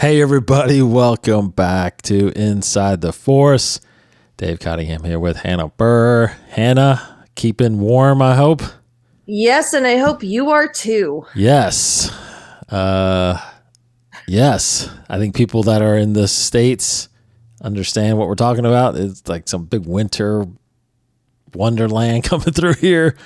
Hey everybody, welcome back to Inside the Force. Dave Cottingham here with Hannah Burr. Hannah, keeping warm, I hope? Yes, and I hope you are too. Yes. Yes. I think people that are in the States understand what we're talking about. It's like some big winter wonderland coming through here.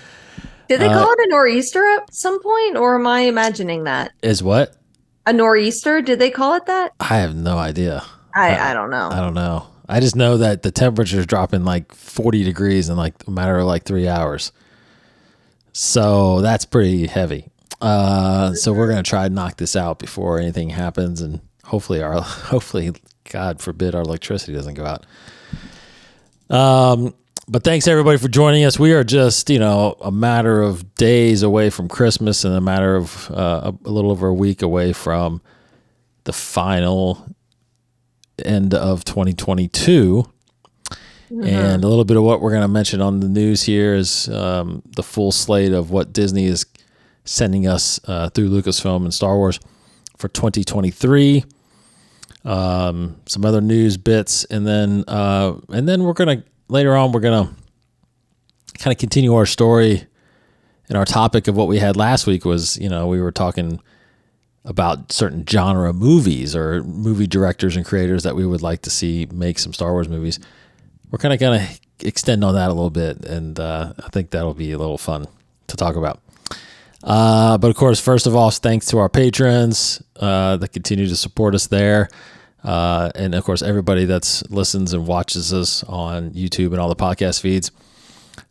Did they call it a nor'easter at some point, or am I imagining that? Is what? A nor'easter? Did they call it that? I have no idea. I don't know. I don't know. I just know that the temperature's dropping like 40 degrees in like a matter of like 3 hours. So that's pretty heavy. So we're going to try to knock this out before anything happens. And hopefully, God forbid, our electricity doesn't go out. But thanks everybody for joining us. We are just, a matter of days away from Christmas and a matter of a little over a week away from the final end of 2022. Mm-hmm. And a little bit of what we're going to mention on the news here is the full slate of what Disney is sending us through Lucasfilm and Star Wars for 2023. Some other news bits, and then we're going to later on, we're going to kind of continue our story, and our topic of what we had last week was, we were talking about certain genre movies or movie directors and creators that we would like to see make some Star Wars movies. We're kind of going to extend on that a little bit, and I think that'll be a little fun to talk about. But of course, first of all, thanks to our patrons that continue to support us there. And of course, everybody that's listens and watches us on YouTube and all the podcast feeds.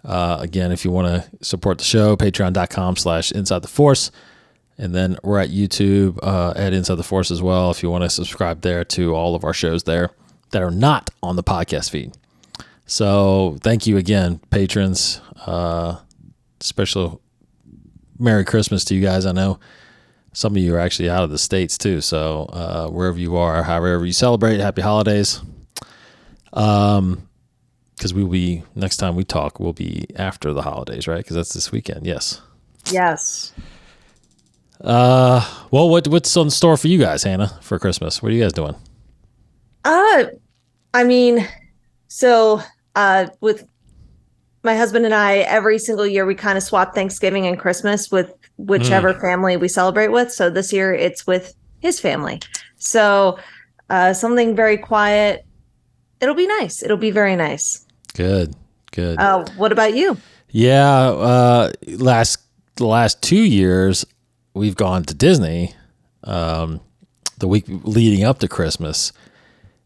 Again, if you want to support the show, patreon.com/Inside the Force. And then we're at YouTube at Inside the Force as well, if you want to subscribe there to all of our shows there that are not on the podcast feed. So thank you again, patrons. Special Merry Christmas to you guys. I know some of you are actually out of the States too. So wherever you are, however you celebrate, happy holidays. Because next time we talk, we'll be after the holidays, right? Because that's this weekend. Yes. Yes. Well, what's on store for you guys, Hannah, for Christmas? What are you guys doing? With my husband and I, every single year we kind of swap Thanksgiving and Christmas with whichever family we celebrate with. So this year it's with his family. So something very quiet. It'll be nice. It'll be very nice. Good. What about you? Yeah. The last 2 years we've gone to Disney the week leading up to Christmas,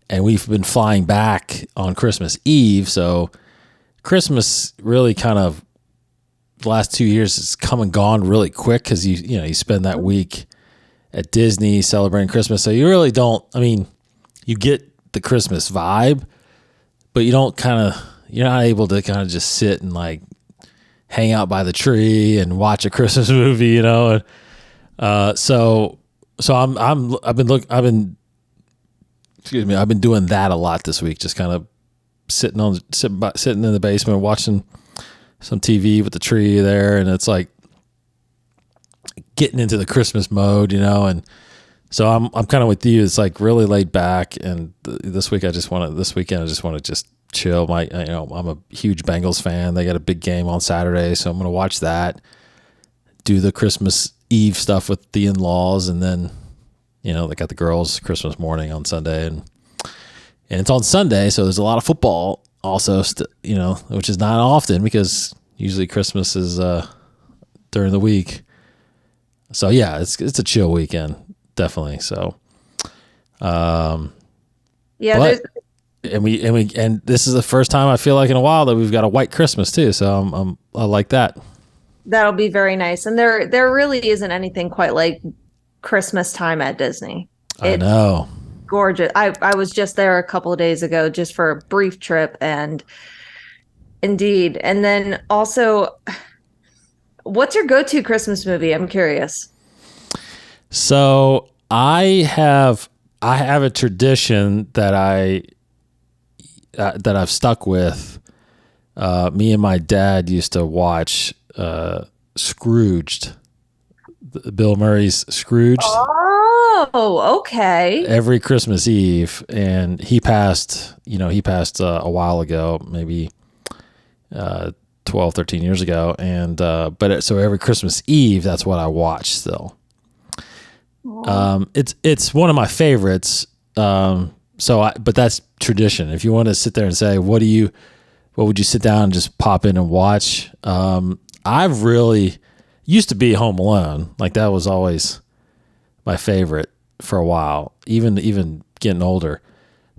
and we've been flying back on Christmas Eve. So Christmas really kind of the last 2 years has come and gone really quick because you spend that week at Disney celebrating Christmas. So you really don't. I mean, you get the Christmas vibe, but you're not able to kind of just sit and like hang out by the tree and watch a Christmas movie, And so I've been doing that a lot this week, just kind of sitting in the basement watching some TV with the tree there, and it's like getting into the Christmas mode, and so I'm kind of with you. It's like really laid back, and this weekend I just want to just chill. I'm a huge Bengals fan. They got a big game on Saturday, so I'm going to watch that, do the Christmas Eve stuff with the in-laws, and then they got the girls Christmas morning on Sunday, and it's on Sunday, so there's a lot of football also, which is not often because usually Christmas is during the week. So yeah, it's a chill weekend, definitely. So, and this is the first time I feel like in a while that we've got a white Christmas too. So I like that. That'll be very nice, and there really isn't anything quite like Christmas time at Disney. I know. Gorgeous. I was just there a couple of days ago just for a brief trip, and indeed. And then also, what's your go-to Christmas movie? I'm curious. So I have a tradition that I've stuck with. Me and my dad used to watch Scrooged, Bill Murray's Scrooged. Oh, okay. every Christmas Eve, and he passed, a while ago, maybe 12, 13 years ago. And, so every Christmas Eve, that's what I watch still. It's one of my favorites. But that's tradition. If you want to sit there and say, what would you sit down and just pop in and watch? I've really used to be Home Alone. Like that was always my favorite for a while, even getting older.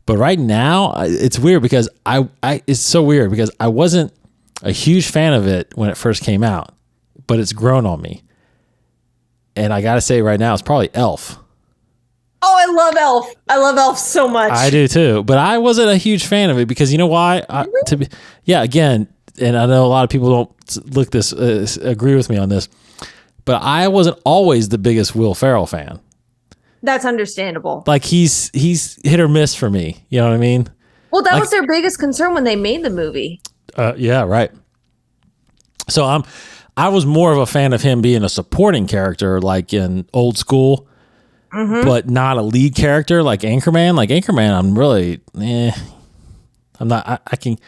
But right now it's weird because it's so weird because I wasn't a huge fan of it when it first came out, but it's grown on me. And I got to say right now, it's probably Elf. Oh, I love Elf. I love Elf so much. I do too, but I wasn't a huge fan of it because you know why? Again, and I know a lot of people don't agree with me on this, but I wasn't always the biggest Will Ferrell fan. That's understandable. Like he's hit or miss for me. You know what I mean? Well, that was their biggest concern when they made the movie. Yeah, right. So I was more of a fan of him being a supporting character, like in Old School. Mm-hmm. But not a lead character like Anchorman. Like Anchorman, I'm really, I'm not, I can,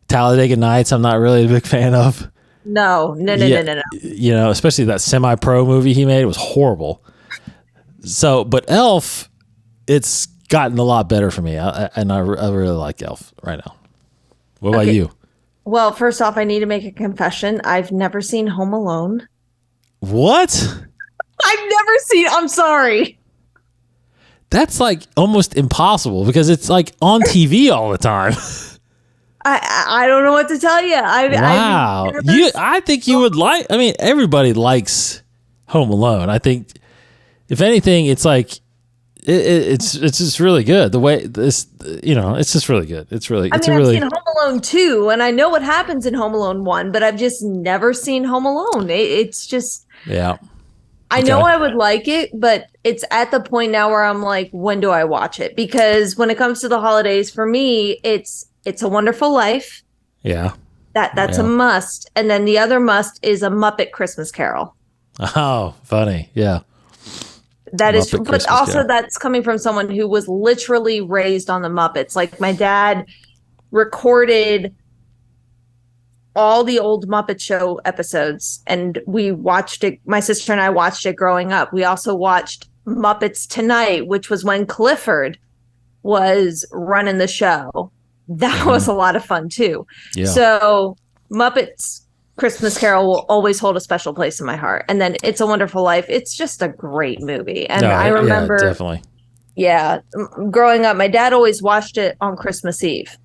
Talladega Nights, I'm not really a big fan of. No. Especially that semi-pro movie he made, it was horrible. So, but Elf, it's gotten a lot better for me. I really like Elf right now. What about you? Well, first off, I need to make a confession. I've never seen Home Alone. What? I'm sorry. That's like almost impossible because it's like on TV all the time. I don't know what to tell you. Wow. I think you would like, everybody likes Home Alone. I think if anything, it's like, it's just really good. The way this, it's just really good. I've seen Home Alone 2 and I know what happens in Home Alone 1, but I've just never seen Home Alone. It's just, yeah. I know I would like it, but it's at the point now where I'm like, when do I watch it? Because when it comes to the holidays, for me, it's A Wonderful Life. Yeah. That's a must. And then the other must is A Muppet Christmas Carol. Oh, funny. Yeah. That is true. But also that's coming from someone who was literally raised on the Muppets. Like my dad recorded all the old Muppet Show episodes, and we watched it. My sister and I watched it growing up. We also watched Muppets Tonight, which was when Clifford was running the show. That was a lot of fun too. Yeah. So Muppets Christmas Carol will always hold a special place in my heart. And then It's a Wonderful Life. It's just a great movie. And I remember, definitely. Yeah, growing up, my dad always watched it on Christmas Eve.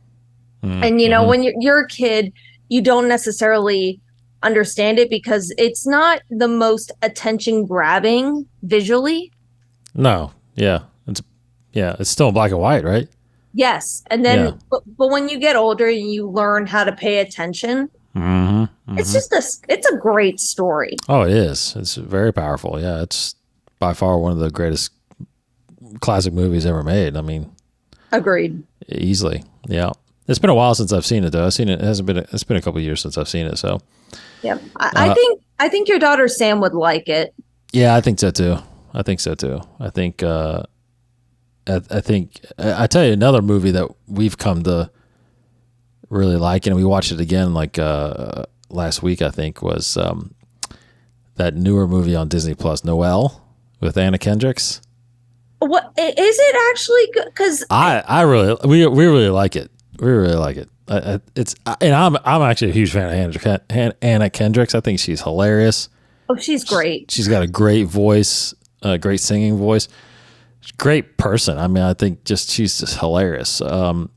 And when you're a kid, you don't necessarily understand it because it's not the most attention grabbing visually. No. Yeah. It's still in black and white, right? Yes. And then, but when you get older and you learn how to pay attention, it's a great story. Oh, it is. It's very powerful. Yeah. It's by far one of the greatest classic movies ever made. Agreed. Easily. Yeah. It's been a while since I've seen it though. It's been a couple of years since I've seen it. So yeah, I think your daughter Sam would like it. Yeah, I think so too. I think I tell you another movie that we've come to really like, and we watched it again like last week, I think, was that newer movie on Disney Plus, Noelle, with Anna Kendricks. What is it actually? Because we really like it. We really like it. I'm actually a huge fan of Anna Kendricks. I think she's hilarious. Oh, she's great. She's got a great voice, a great singing voice. Great person. I think she's just hilarious. Of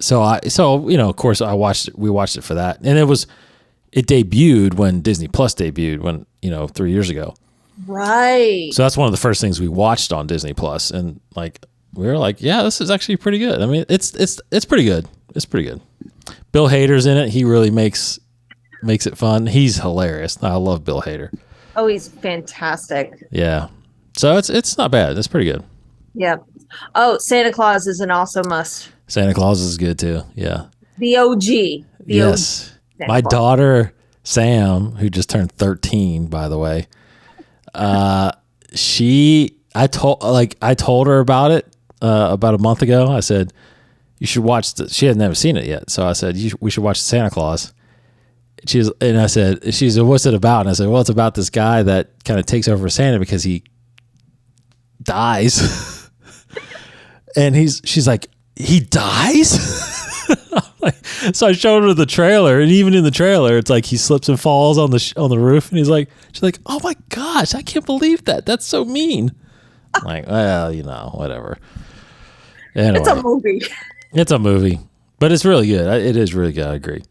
course we watched it for that. And it debuted when Disney Plus debuted 3 years ago. Right. So that's one of the first things we watched on Disney Plus, and we were like, yeah, this is actually pretty good. It's pretty good. It's pretty good. Bill Hader's in it. He really makes it fun. He's hilarious. I love Bill Hader. Oh, he's fantastic. Yeah. So it's not bad. It's pretty good. Yeah. Oh, Santa Claus is an also must. Santa Claus is good too. Yeah. The OG. Yes. My daughter Sam, who just turned 13, by the way, I told her about it about a month ago. I said, you should watch she had never seen it yet. So I said, we should watch Santa Claus. She said, what's it about? And I said, well, it's about this guy that kind of takes over Santa because he dies. And she's like, he dies? So I showed her the trailer, and even in the trailer, it's like he slips and falls on the roof, and she's like, oh my gosh, I can't believe that. That's so mean. I'm like, well, whatever. Anyway, It's a movie. It's a movie, but it's really good. It is really good. I agree.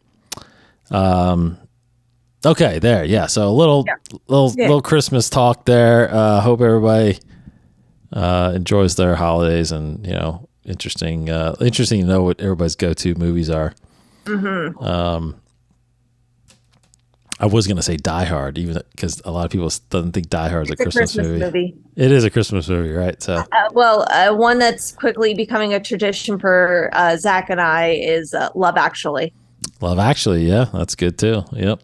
Okay, there. Yeah. So a little Christmas talk there. Hope everybody enjoys their holidays, and interesting to know what everybody's go-to movies are. Mm-hmm. I was going to say Die Hard, even because a lot of people doesn't think Die Hard is a Christmas movie. It is a Christmas movie, right? So, one that's quickly becoming a tradition for Zach and I is Love Actually. Love Actually, yeah, that's good too. Yep.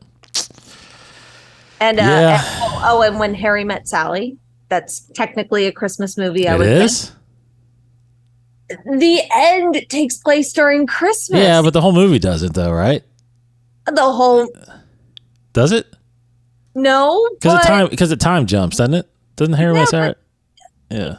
And and When Harry Met Sally, that's technically a Christmas movie. It is. The end takes place during Christmas. Yeah, but the whole movie doesn't, though, right? The whole. Does it? No, because the time jumps, doesn't it? Doesn't Harry Met Sally? Yeah.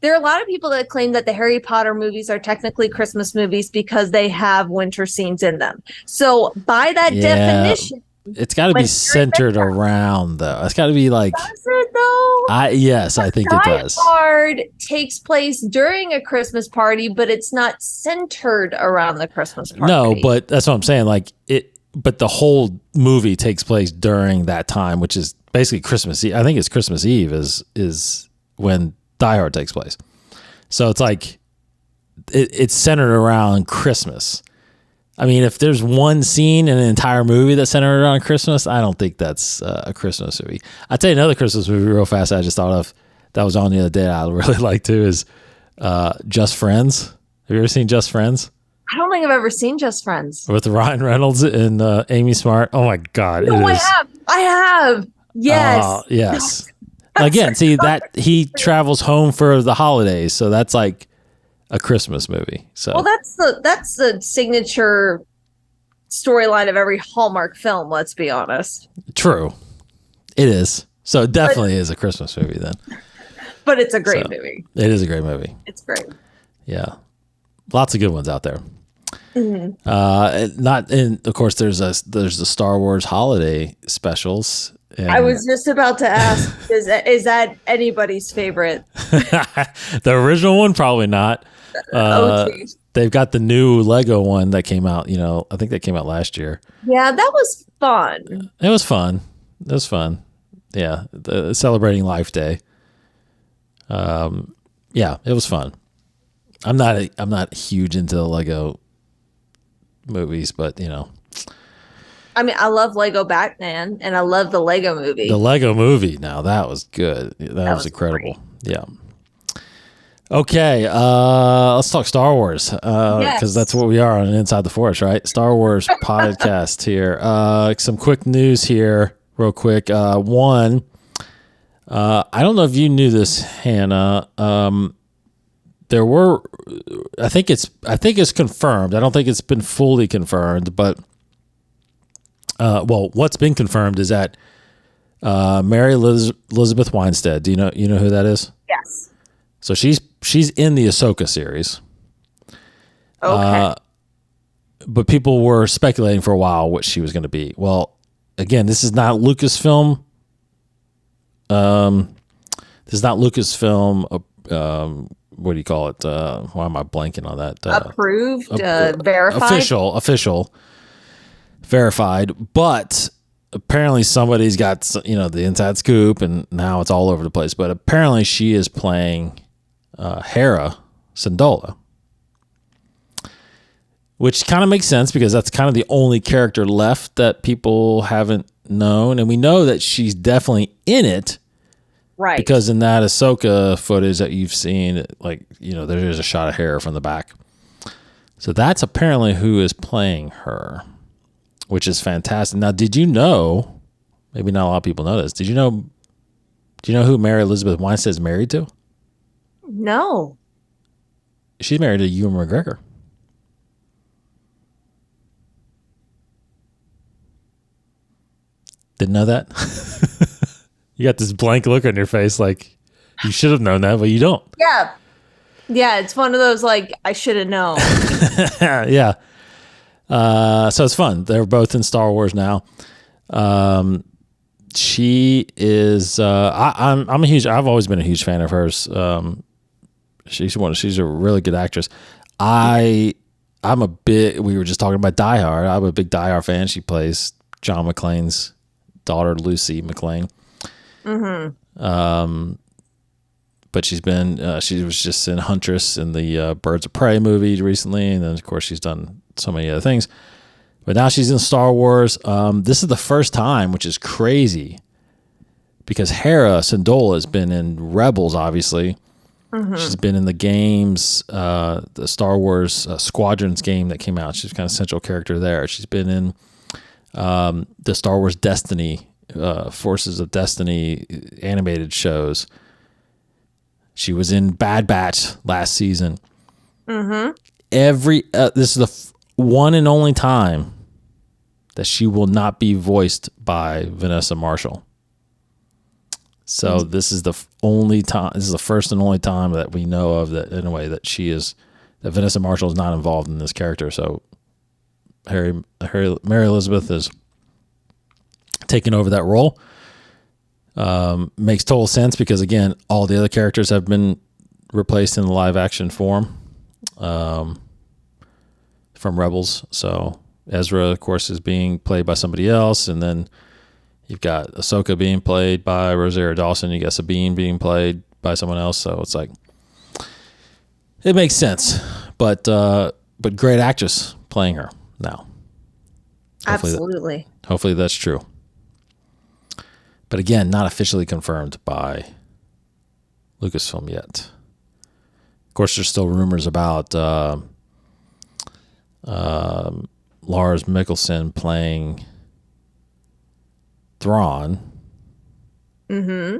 There are a lot of people that claim that the Harry Potter movies are technically Christmas movies because they have winter scenes in them. So by that definition, it's got to be centered around, though. It's got to be like. Does it though? Yes, I think it does. Die Hard takes place during a Christmas party, but it's not centered around the Christmas party. No, but that's what I'm saying. Like it. But the whole movie takes place during that time, which is basically Christmas Eve. I think it's Christmas Eve is when Die Hard takes place. So it's like it's centered around Christmas. I mean, if there's one scene in an entire movie that's centered around Christmas, I don't think that's a Christmas movie. I'll tell you another Christmas movie real fast I just thought of that was on the other day I really like too is Just Friends. Have you ever seen Just Friends? I don't think I've ever seen Just Friends. With Ryan Reynolds and Amy Smart. Oh my God. I have. Yes. Yes. Again, see that he travels home for the holidays. So that's like a Christmas movie. So well, that's the signature storyline of every Hallmark film. Let's be honest. True. It is. So it definitely is a Christmas movie then. But it's a great movie. It is a great movie. It's great. Yeah. Lots of good ones out there. Mm-hmm. Of course, there's the Star Wars holiday specials. And I was just about to ask, is that anybody's favorite? The original one, probably not. They've got the new Lego one that came out. I think that came out last year. Yeah, that was fun. It was fun. Yeah, celebrating Life Day. Yeah, it was fun. I'm not huge into the Lego movies, but I mean, I love Lego Batman, and I love the Lego movie. The Lego movie, now that was good. That was incredible. Great. Yeah. Okay, let's talk Star Wars because that's what we are on Inside the Force, right? Star Wars podcast here. Some quick news here, real quick. One, I don't know if you knew this, Hannah. There were, I think it's confirmed. I don't think it's been fully confirmed, but what's been confirmed is that Mary Elizabeth Winstead. Do you know who that is? Yes. So she's in the Ahsoka series. Okay. But people were speculating for a while what she was going to be. Well, again, this is not Lucasfilm. This is not Lucasfilm. What do you call it? Why am I blanking on that? Approved, verified, official, verified. But apparently somebody's got the inside scoop, and now it's all over the place. But apparently she is playing Hera Syndulla, which kind of makes sense because that's kind of the only character left that people haven't known, and we know that she's definitely in it. Right. Because in that Ahsoka footage that you've seen, there's a shot of Hera from the back. So that's apparently who is playing her, which is fantastic. Now, did you know, maybe not a lot of people know this, did you know Do you know who Mary Elizabeth Winstead is married to? No. She's married to Ewan McGregor. Didn't know that? You got this blank look on your face like you should have known that, but you don't. Yeah. Yeah, it's one of those like I should have known. Yeah. So it's fun. They're both in Star Wars now. She is. I've always been a huge fan of hers. She's a really good actress. We were just talking about Die Hard. I'm a big Die Hard fan. She plays John McClane's daughter, Lucy McClane. Mm-hmm. But she was just in Huntress in the Birds of Prey movie recently. And then of course she's done so many other things, but now she's in Star Wars. This is the first time, which is crazy because Hera Syndulla has been in Rebels, obviously. Mm-hmm. She's been in the games, the Star Wars Squadrons game that came out. She's kind of central character there. She's been in the Star Wars Destiny, Forces of Destiny animated shows. She was in Bad Batch last season. Mm-hmm. This is the one and only time that she will not be voiced by Vanessa Marshall. So this is the only time. This is the first and only time that we know of that, in a way, that Vanessa Marshall is not involved in this character. So Mary Elizabeth is taking over that role. Makes total sense because, again, all the other characters have been replaced in the live action form from Rebels. So Ezra, of course, is being played by somebody else, and then you've got Ahsoka being played by Rosario Dawson. You got Sabine being played by someone else. So it's like, it makes sense, but great actress playing her now. Absolutely. Hopefully that's true. But again, not officially confirmed by Lucasfilm yet. Of course, there's still rumors about Lars Mikkelsen playing Thrawn. Mm-hmm.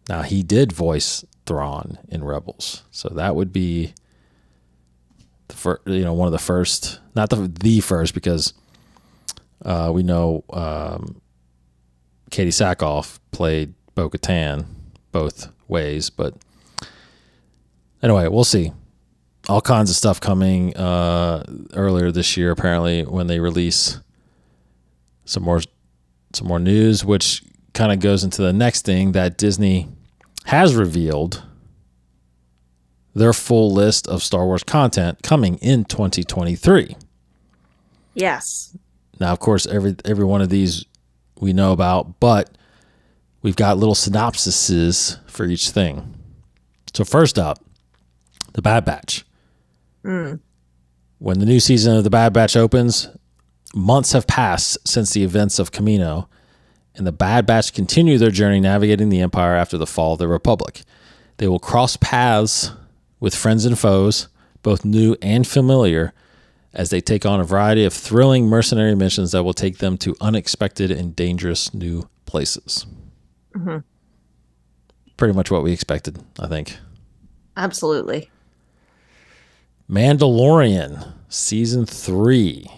Now, he did voice Thrawn in Rebels, so that would be one of the first, not the first, because we know Katie Sackhoff played Bo-Katan both ways, but anyway, we'll see. All kinds of stuff coming earlier this year, apparently, when they release some more news, which kind of goes into the next thing, that Disney has revealed their full list of Star Wars content coming in 2023. Yes. Now, of course, every one of these we know about, but we've got little synopsises for each thing. So first up, The Bad Batch. When the new season of The Bad Batch opens, months have passed since the events of Camino, and the Bad Batch continue their journey navigating the Empire after the fall of the Republic. They will cross paths with friends and foes, both new and familiar, as they take on a variety of thrilling mercenary missions that will take them to unexpected and dangerous new places. Mm-hmm. Pretty much what we expected, I think. Absolutely. Mandalorian Season 3,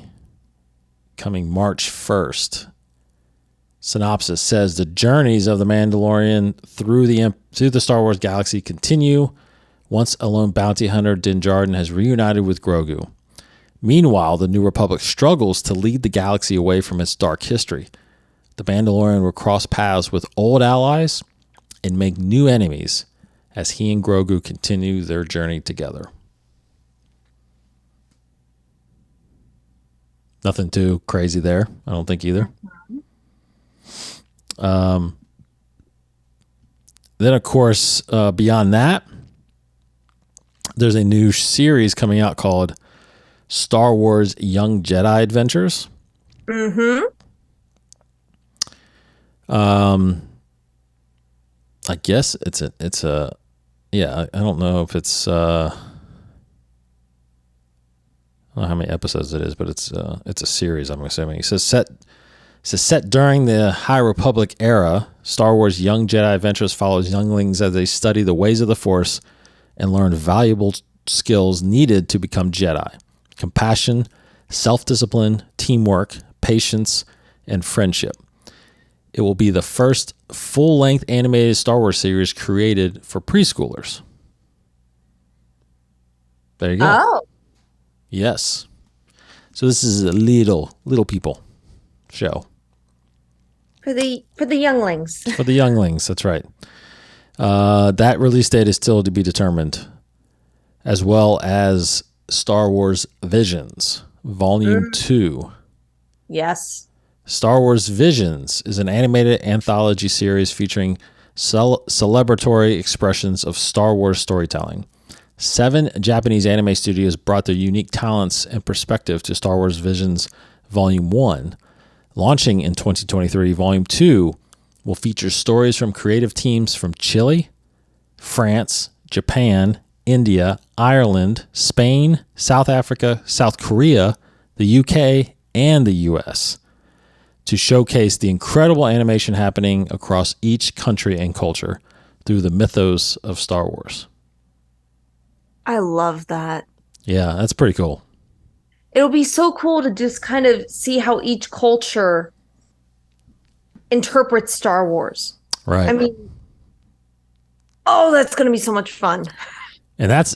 coming March 1st. Synopsis says the journeys of the Mandalorian through the Star Wars galaxy continue once a lone bounty hunter, Din Djarin, has reunited with Grogu. Meanwhile, the New Republic struggles to lead the galaxy away from its dark history. The Mandalorian will cross paths with old allies and make new enemies as he and Grogu continue their journey together. Nothing too crazy there, I don't think either. Then, of course, beyond that, there's a new series coming out called Star Wars Young Jedi Adventures. Mm-hmm. I guess it's a yeah, I don't know if it's I don't know how many episodes it is, but it's a series, I'm assuming. It says set during the High Republic era, Star Wars Young Jedi Adventures follows younglings as they study the ways of the Force and learn valuable skills needed to become Jedi: compassion, self-discipline, teamwork, patience, and friendship. It will be the first full-length animated Star Wars series created for preschoolers. There you go. Oh, Yes. So this is a little people show. for the younglings. For the younglings, that's right. That release date is still to be determined, as well as Star Wars Visions, Volume 2. Yes. Star Wars Visions is an animated anthology series featuring celebratory expressions of Star Wars storytelling. 7 Japanese anime studios brought their unique talents and perspective to Star Wars Visions Volume 1. Launching in 2023, Volume 2 will feature stories from creative teams from Chile, France, Japan, India, Ireland, Spain, South Africa, South Korea, the UK, and the US to showcase the incredible animation happening across each country and culture through the mythos of Star Wars. I love that. Yeah, that's pretty cool. It'll be so cool to just kind of see how each culture interprets Star Wars. Right. I mean, oh, that's going to be so much fun. And that's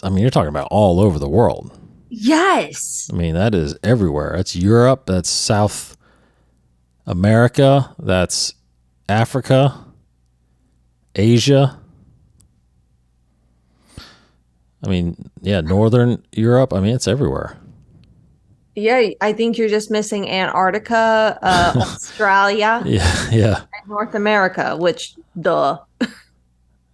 I mean, you're talking about all over the world. Yes. I mean, that is everywhere. That's Europe, that's South America, that's Africa, Asia. I mean, yeah, Northern Europe. I mean, it's everywhere. Yeah, I think you're just missing Antarctica, Australia, Yeah. and North America, which, duh.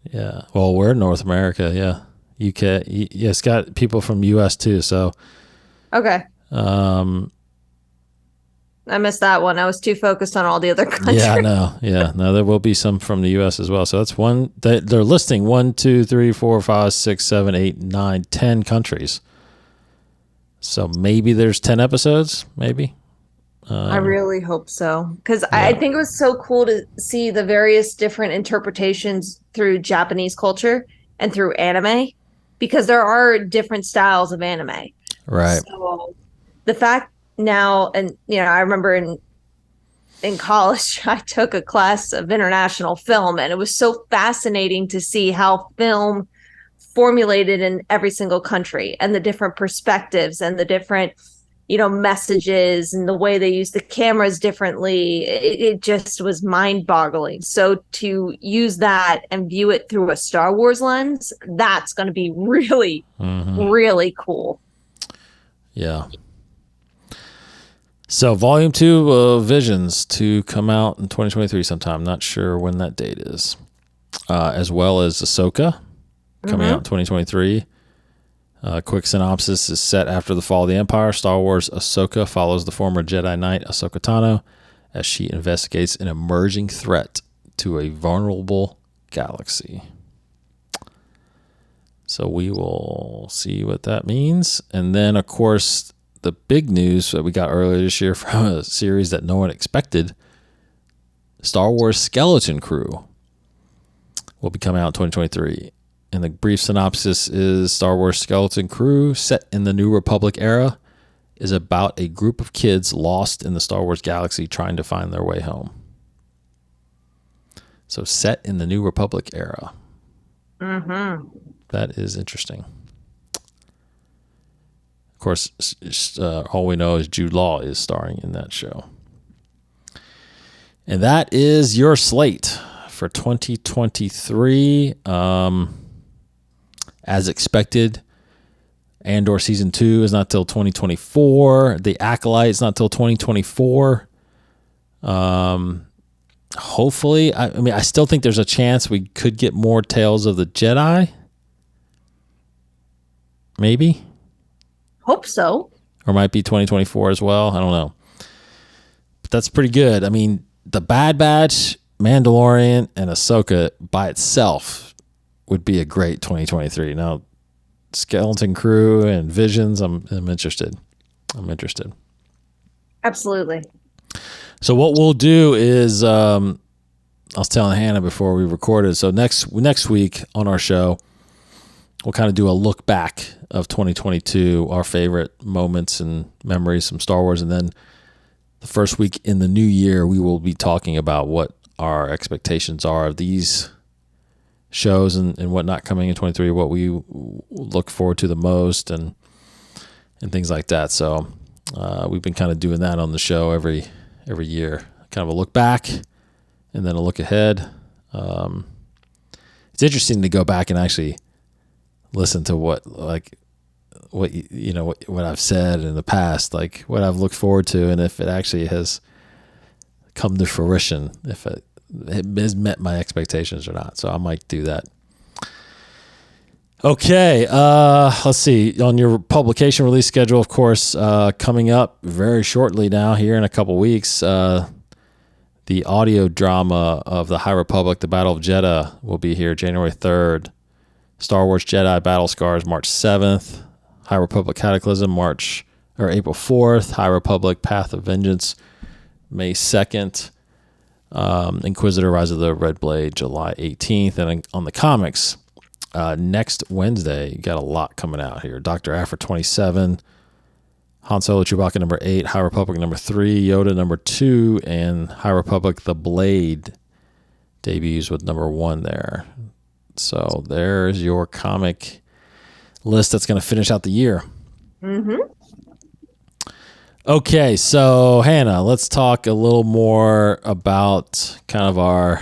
Yeah. Well, we're in North America. Yeah. UK. Yeah, it's got people from US too. So, Okay. I missed that one. I was too focused on all the other countries. yeah, no. Yeah. No, there will be some from the US as well. So that's one. They're listing 1, 2, 3, 4, 5, 6, 7, 8, 9, 10 countries. So maybe there's 10 episodes, maybe. I really hope so. Because I think it was so cool to see the various different interpretations through Japanese culture and through anime, because there are different styles of anime. Right. So the fact now, and I remember in college, I took a class of international film, and it was so fascinating to see how film formulated in every single country and the different perspectives and the different messages and the way they use the cameras differently. It just was mind-boggling. So to use that and view it through a Star Wars lens, that's going to be really, really cool. Yeah. So Volume 2 of Visions to come out in 2023 sometime. Not sure when that date is. As well as Ahsoka coming out in 2023. Quick synopsis is set after the fall of the Empire. Star Wars Ahsoka follows the former Jedi Knight Ahsoka Tano as she investigates an emerging threat to a vulnerable galaxy. So we will see what that means. And then, of course, the big news that we got earlier this year from a series that no one expected, Star Wars Skeleton Crew, will be coming out in 2023. And the brief synopsis is Star Wars Skeleton Crew, set in the New Republic era, is about a group of kids lost in the Star Wars galaxy trying to find their way home. So set in the New Republic era. That is interesting. Of course, all we know is Jude Law is starring in that show. And that is your slate for 2023. As expected, Andor Season 2 is not till 2024. The Acolyte is not till 2024. Hopefully, I mean, I still think there's a chance we could get more Tales of the Jedi. Maybe. Hope so. Or might be 2024 as well. I don't know. But that's pretty good. I mean, The Bad Batch, Mandalorian, and Ahsoka by itself would be a great 2023. Now, Skeleton Crew and Visions, I'm interested. Absolutely. So what we'll do is I was telling Hannah before we recorded. So next week on our show, we'll kind of do a look back of 2022, our favorite moments and memories from Star Wars. And then the first week in the new year, we will be talking about what our expectations are of these shows and whatnot coming in 23, what we look forward to the most and things like that. So we've been kind of doing that on the show every year, kind of a look back and then a look ahead. It's interesting to go back and actually listen to what I've said in the past, like what I've looked forward to, and if it actually has come to fruition, if it has met my expectations or not. So I might do that. Okay, let's see. On your publication release schedule, of course, coming up very shortly now, here in a couple weeks, the audio drama of the High Republic, The Battle of Jeddah, will be here January 3rd. Star Wars Jedi Battle Scars, March 7th. High Republic Cataclysm, April 4th. High Republic Path of Vengeance, May 2nd. Inquisitor Rise of the Red Blade, July 18th. And on the comics, next Wednesday, you got a lot coming out here. Dr. Aphra 27, Han Solo Chewbacca number 8, High Republic number 3, Yoda number 2, and High Republic The Blade debuts with number 1 there. So there's your comic list that's going to finish out the year. Mm-hmm. Okay, so Hannah, let's talk a little more about kind of our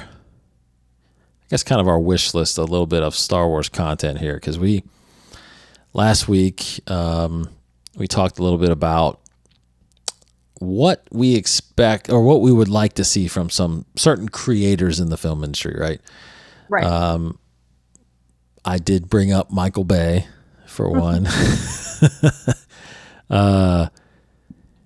wish list, a little bit of Star Wars content here, because last week we talked a little bit about what we expect or what we would like to see from some certain creators in the film industry, right? Right. I did bring up Michael Bay for one.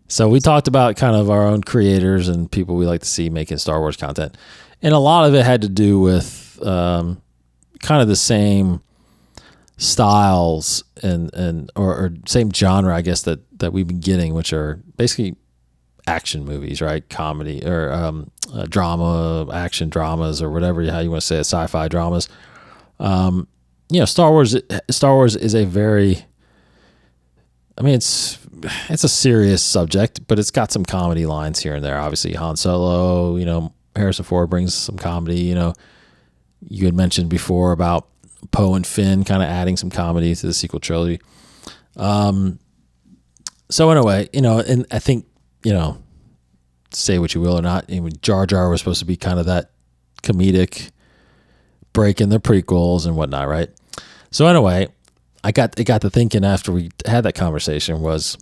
So we talked about kind of our own creators and people we like to see making Star Wars content. And a lot of it had to do with kind of the same styles or same genre, I guess, that we've been getting, which are basically action movies, right? Comedy or drama, action dramas, or whatever, how you want to say it, sci-fi dramas. Star Wars is a very, I mean, it's a serious subject, but it's got some comedy lines here and there. Obviously, Han Solo, Harrison Ford brings some comedy. You had mentioned before about Poe and Finn kind of adding some comedy to the sequel trilogy. So anyway, and I think, say what you will or not, Jar Jar was supposed to be kind of that comedic break in the prequels and whatnot, right? So anyway, it got to thinking after we had that conversation was,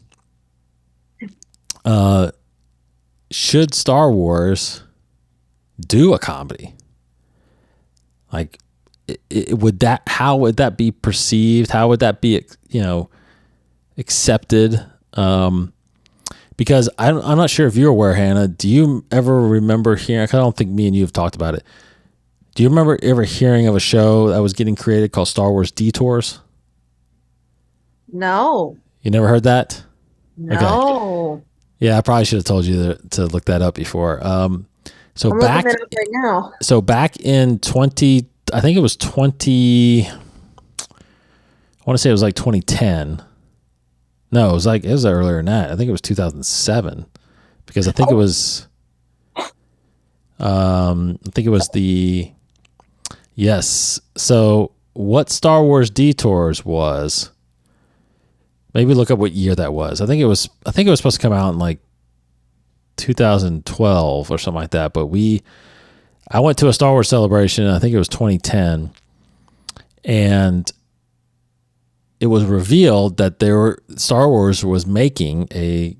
should Star Wars do a comedy? Like, how would that be perceived? How would that be, accepted? Because I'm not sure if you're aware, Hannah, do you ever remember hearing, I don't think me and you have talked about it. Do you remember ever hearing of a show that was getting created called Star Wars Detours? No. You never heard that? No. Okay. Yeah, I probably should have told you to look that up before. So I'm back looking it up right now. So back in I think it was 20. I want to say it was like 2010. No, it was earlier than that. I think it was 2007, because I think it was. Yes. So what Star Wars Detours was, maybe look up what year that was. I think it was supposed to come out in like 2012 or something like that. But I went to a Star Wars celebration, I think it was 2010, and it was revealed that Star Wars was making a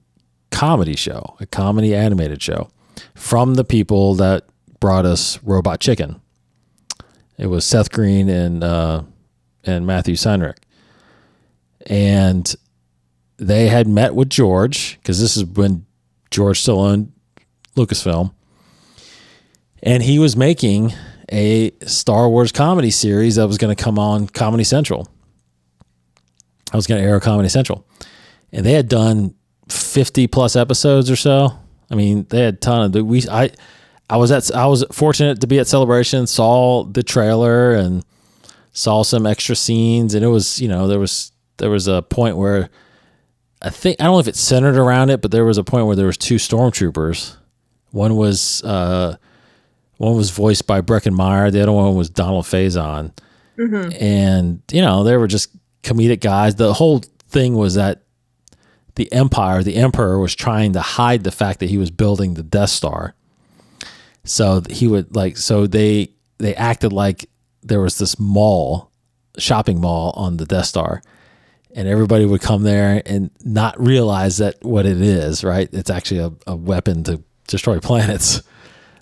comedy show, a comedy animated show from the people that brought us Robot Chicken. It was Seth Green and Matthew Seinrick. And they had met with George, because this is when George still owned Lucasfilm. And he was making a Star Wars comedy series that was going to come on Comedy Central. I was going to air on Comedy Central. And they had done 50 plus episodes or so. I mean, they had a ton of I I was fortunate to be at Celebration, saw the trailer and saw some extra scenes, and it was, there was a point where I don't know if it's centered around it, but there was a point where there was two stormtroopers. One was voiced by Breckin Meyer, the other one was Donald Faison. Mm-hmm. And they were just comedic guys. The whole thing was that the Emperor was trying to hide the fact that he was building the Death Star. So he would they acted like there was this shopping mall on the Death Star, and everybody would come there and not realize that what it is, right? It's actually a weapon to destroy planets.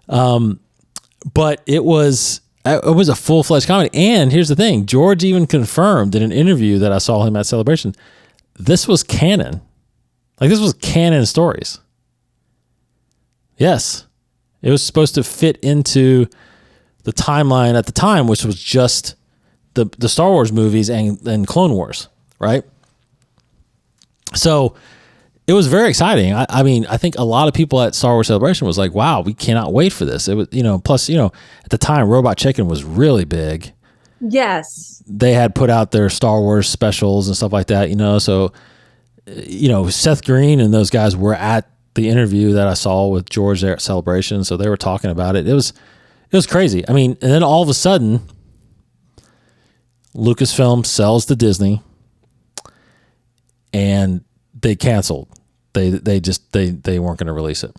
But it was a full-fledged comedy. And here's the thing, George even confirmed in an interview that I saw him at Celebration, this was canon. Like, this was canon stories. Yes. It was supposed to fit into the timeline at the time, which was just the Star Wars movies and Clone Wars, right? So it was very exciting. I mean, I think a lot of people at Star Wars Celebration was like, wow, we cannot wait for this. It was, plus, at the time, Robot Chicken was really big. Yes. They had put out their Star Wars specials and stuff like that, so, Seth Green and those guys were at the interview that I saw with George there at Celebration. So they were talking about it. It was crazy. I mean, and then all of a sudden, Lucasfilm sells to Disney and they canceled. They weren't going to release it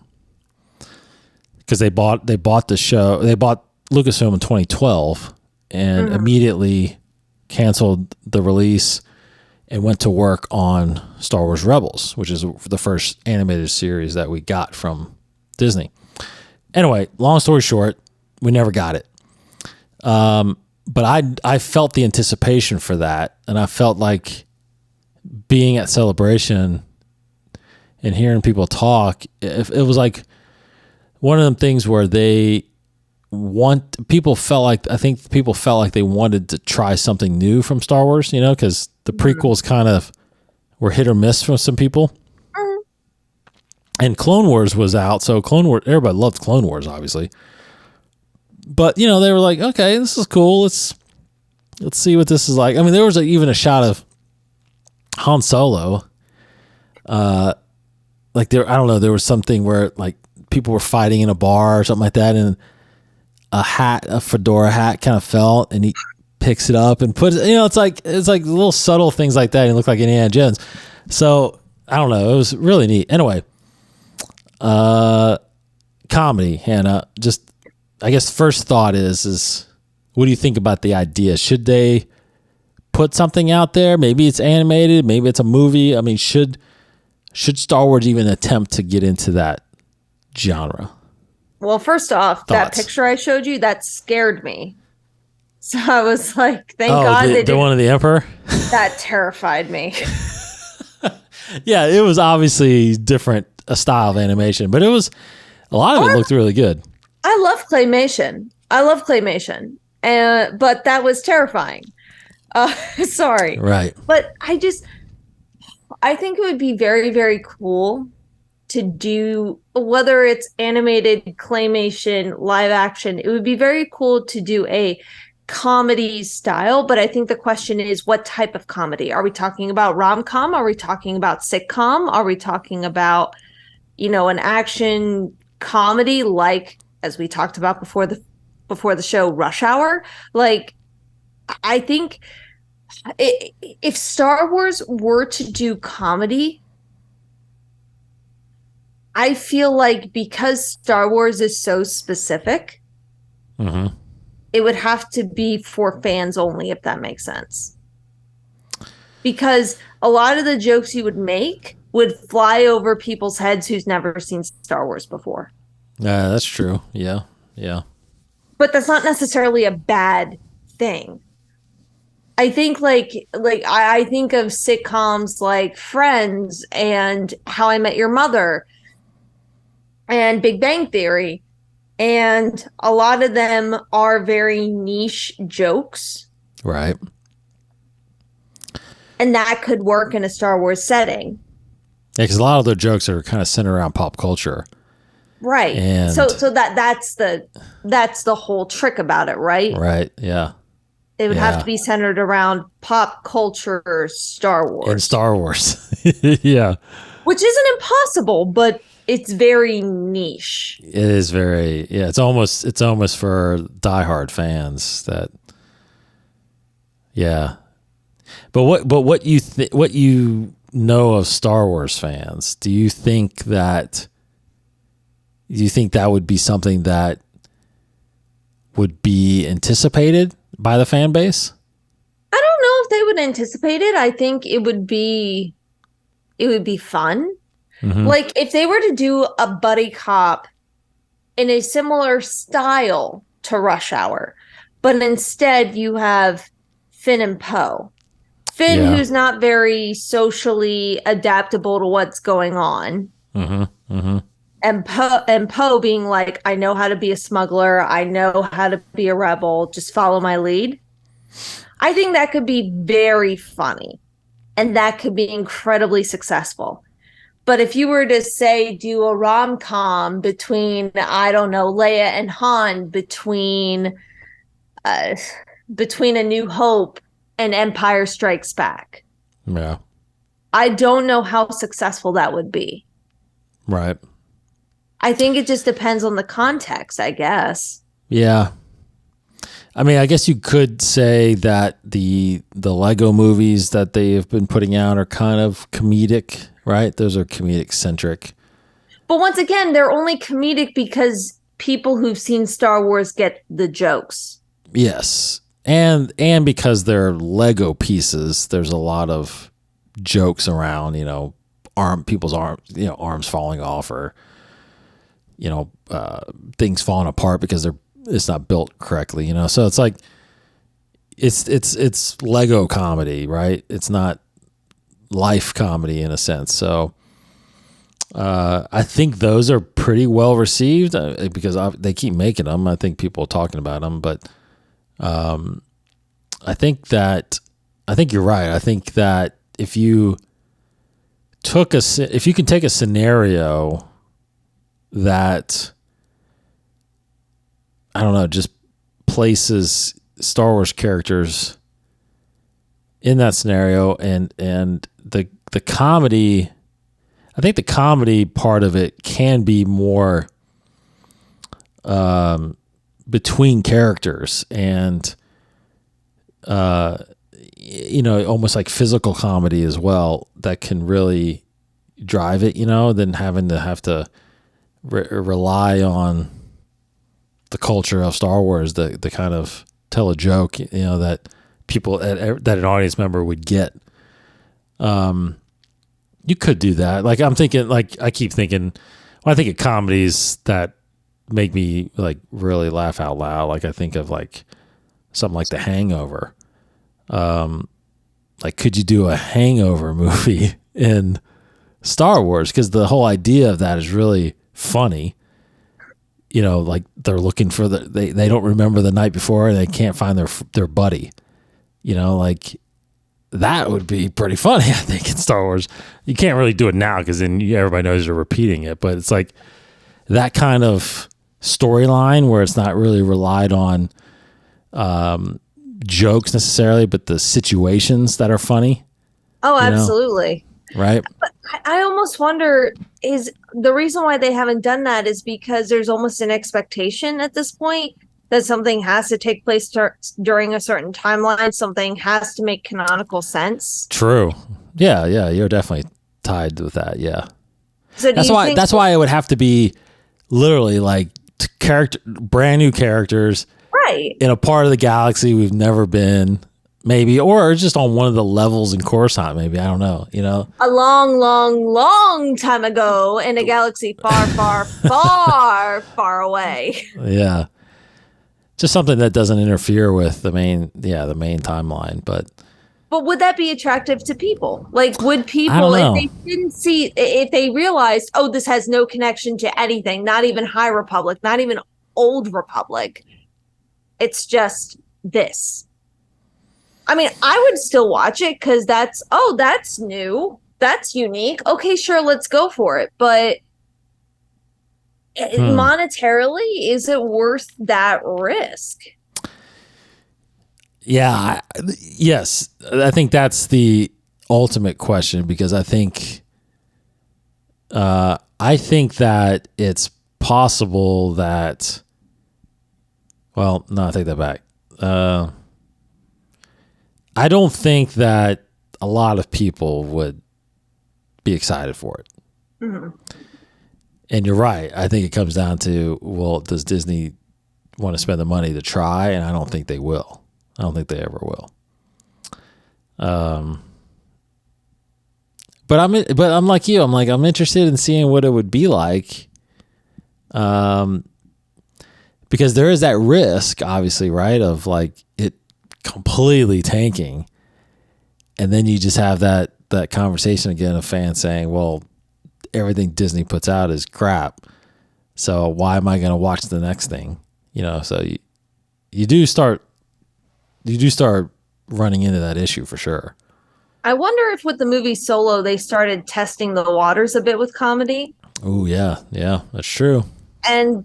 because they bought the show. They bought Lucasfilm in 2012 and immediately canceled the release and went to work on Star Wars Rebels, which is the first animated series that we got from Disney. Anyway, long story short, we never got it. But I felt the anticipation for that, and I felt like being at Celebration and hearing people talk, it was like one of them things where people felt like they wanted to try something new from Star Wars, because the prequels kind of were hit or miss from some people. And Clone Wars was out, so everybody loved Clone Wars, obviously. But, they were like, okay, this is cool. Let's see what this is like. I mean, there was even a shot of Han Solo. I don't know, there was something where like people were fighting in a bar or something like that, and a fedora hat kind of fell, and he picks it up and puts it, it's like little subtle things like that. He looked like Indiana Jones. So I don't know. It was really neat. Anyway, comedy, Hannah, just, I guess first thought is what do you think about the idea? Should they put something out there? Maybe it's animated, maybe it's a movie. I mean, should Star Wars even attempt to get into that genre? Well, first off, that picture I showed you, that scared me. So I was like, thank God they did. The one of the Emperor? That terrified me. Yeah, it was obviously a style of animation, but a lot of it looked really good. I love claymation. But that was terrifying. Sorry. Right. But I think it would be very, very cool to do, whether it's animated, claymation, live action, it would be very cool to do a comedy style. But I think the question is, what type of comedy? Are we talking about rom-com? Are we talking about sitcom? Are we talking about, an action comedy, like, as we talked about before the show, Rush Hour? Like, I think if Star Wars were to do comedy, I feel like because Star Wars is so specific, it would have to be for fans only, if that makes sense. Because a lot of the jokes you would make would fly over people's heads who's never seen Star Wars before. That's true. Yeah. But that's not necessarily a bad thing. I think I think of sitcoms like Friends and How I Met Your Mother and Big Bang Theory, and a lot of them are very niche jokes. Right. And that could work in a Star Wars setting. Yeah, because a lot of their jokes are kind of centered around pop culture. Right. And So that's the whole trick about it, right? right, yeah. It would have to be centered around pop culture, Star Wars. And Star Wars. Yeah. Which isn't impossible, but it's very niche. It is very, yeah, it's almost for diehard fans that, yeah. But what you know of Star Wars fans, do you think that would be something that would be anticipated by the fan base? I don't know if they would anticipate it. I think it would be fun. Mm-hmm. Like if they were to do a buddy cop in a similar style to Rush Hour, but instead you have Finn and Poe. Finn, who's not very socially adaptable to what's going on. Mm-hmm. Mm-hmm. And Poe being like, I know how to be a smuggler. I know how to be a rebel. Just follow my lead. I think that could be very funny. And that could be incredibly successful. But if you were to say do a rom-com between, I don't know, Leia and Han, between A New Hope and Empire Strikes Back, Yeah. I don't know how successful that would be. Right. I think it just depends on the context, I guess. Yeah. I mean, I guess you could say that the Lego movies that they have been putting out are kind of comedic, right? Those are comedic centric. But once again, they're only comedic because people who've seen Star Wars get the jokes. Yes. And because they're Lego pieces, there's a lot of jokes around, people's arms falling off, or things falling apart because it's not built correctly, so it's like it's Lego comedy, right? It's not life comedy in a sense. So I think those are pretty well received because they keep making them. I think people are talking about them, but I think you're right. I think that if you can take a scenario that, I don't know, just places Star Wars characters in that scenario, and the comedy, I think the comedy part of it can be more between characters and almost like physical comedy as well, that can really drive it, than having to rely on the culture of Star Wars to kind of tell a joke, that people that an audience member would get. You could do that. Like I'm thinking, I keep thinking, when I think of comedies that make me like really laugh out loud, like I think of like something like The Hangover. Like, could you do a Hangover movie in Star Wars? Because the whole idea of that is really funny. Like they're looking for they don't remember the night before and they can't find their buddy. Like that would be pretty funny, I think, in Star Wars. You can't really do it now because then everybody knows you're repeating it. But it's like that kind of storyline where it's not really relied on jokes necessarily, but the situations that are funny. Oh, absolutely. Right. But I almost wonder, is the reason why they haven't done that is because there's almost an expectation at this point that something has to take place during a certain timeline. Something has to make canonical sense. True. Yeah. You're definitely tied with that. Yeah. So that's why it would have to be literally like brand new characters, right, in a part of the galaxy we've never been, maybe, or just on one of the levels in Coruscant, maybe. I don't know, a long, long, long time ago in a galaxy far, far, far, far away. Yeah. Just something that doesn't interfere with the main timeline. But would that be attractive to people? Like, would people, if they didn't see, if they realized, oh, this has no connection to anything, not even High Republic, not even Old Republic, it's just this. I mean, I would still watch it because that's new. That's unique. Okay, sure, let's go for it. But Monetarily, is it worth that risk? Yeah. Yes. I think that's the ultimate question, because I think that it's possible that, well, no, I take that back. I don't think that a lot of people would be excited for it. Mm-hmm. And you're right. I think it comes down to, well, does Disney want to spend the money to try? And I don't think they will. I don't think they ever will. But I'm like you. I'm interested in seeing what it would be like. Because there is that risk, obviously, right, of like it completely tanking, and then you just have that conversation again of fans saying, "Well, everything Disney puts out is crap, so why am I going to watch the next thing?" So you do start running into that issue for sure. I wonder if with the movie Solo, they started testing the waters a bit with comedy. Oh, yeah, that's true. And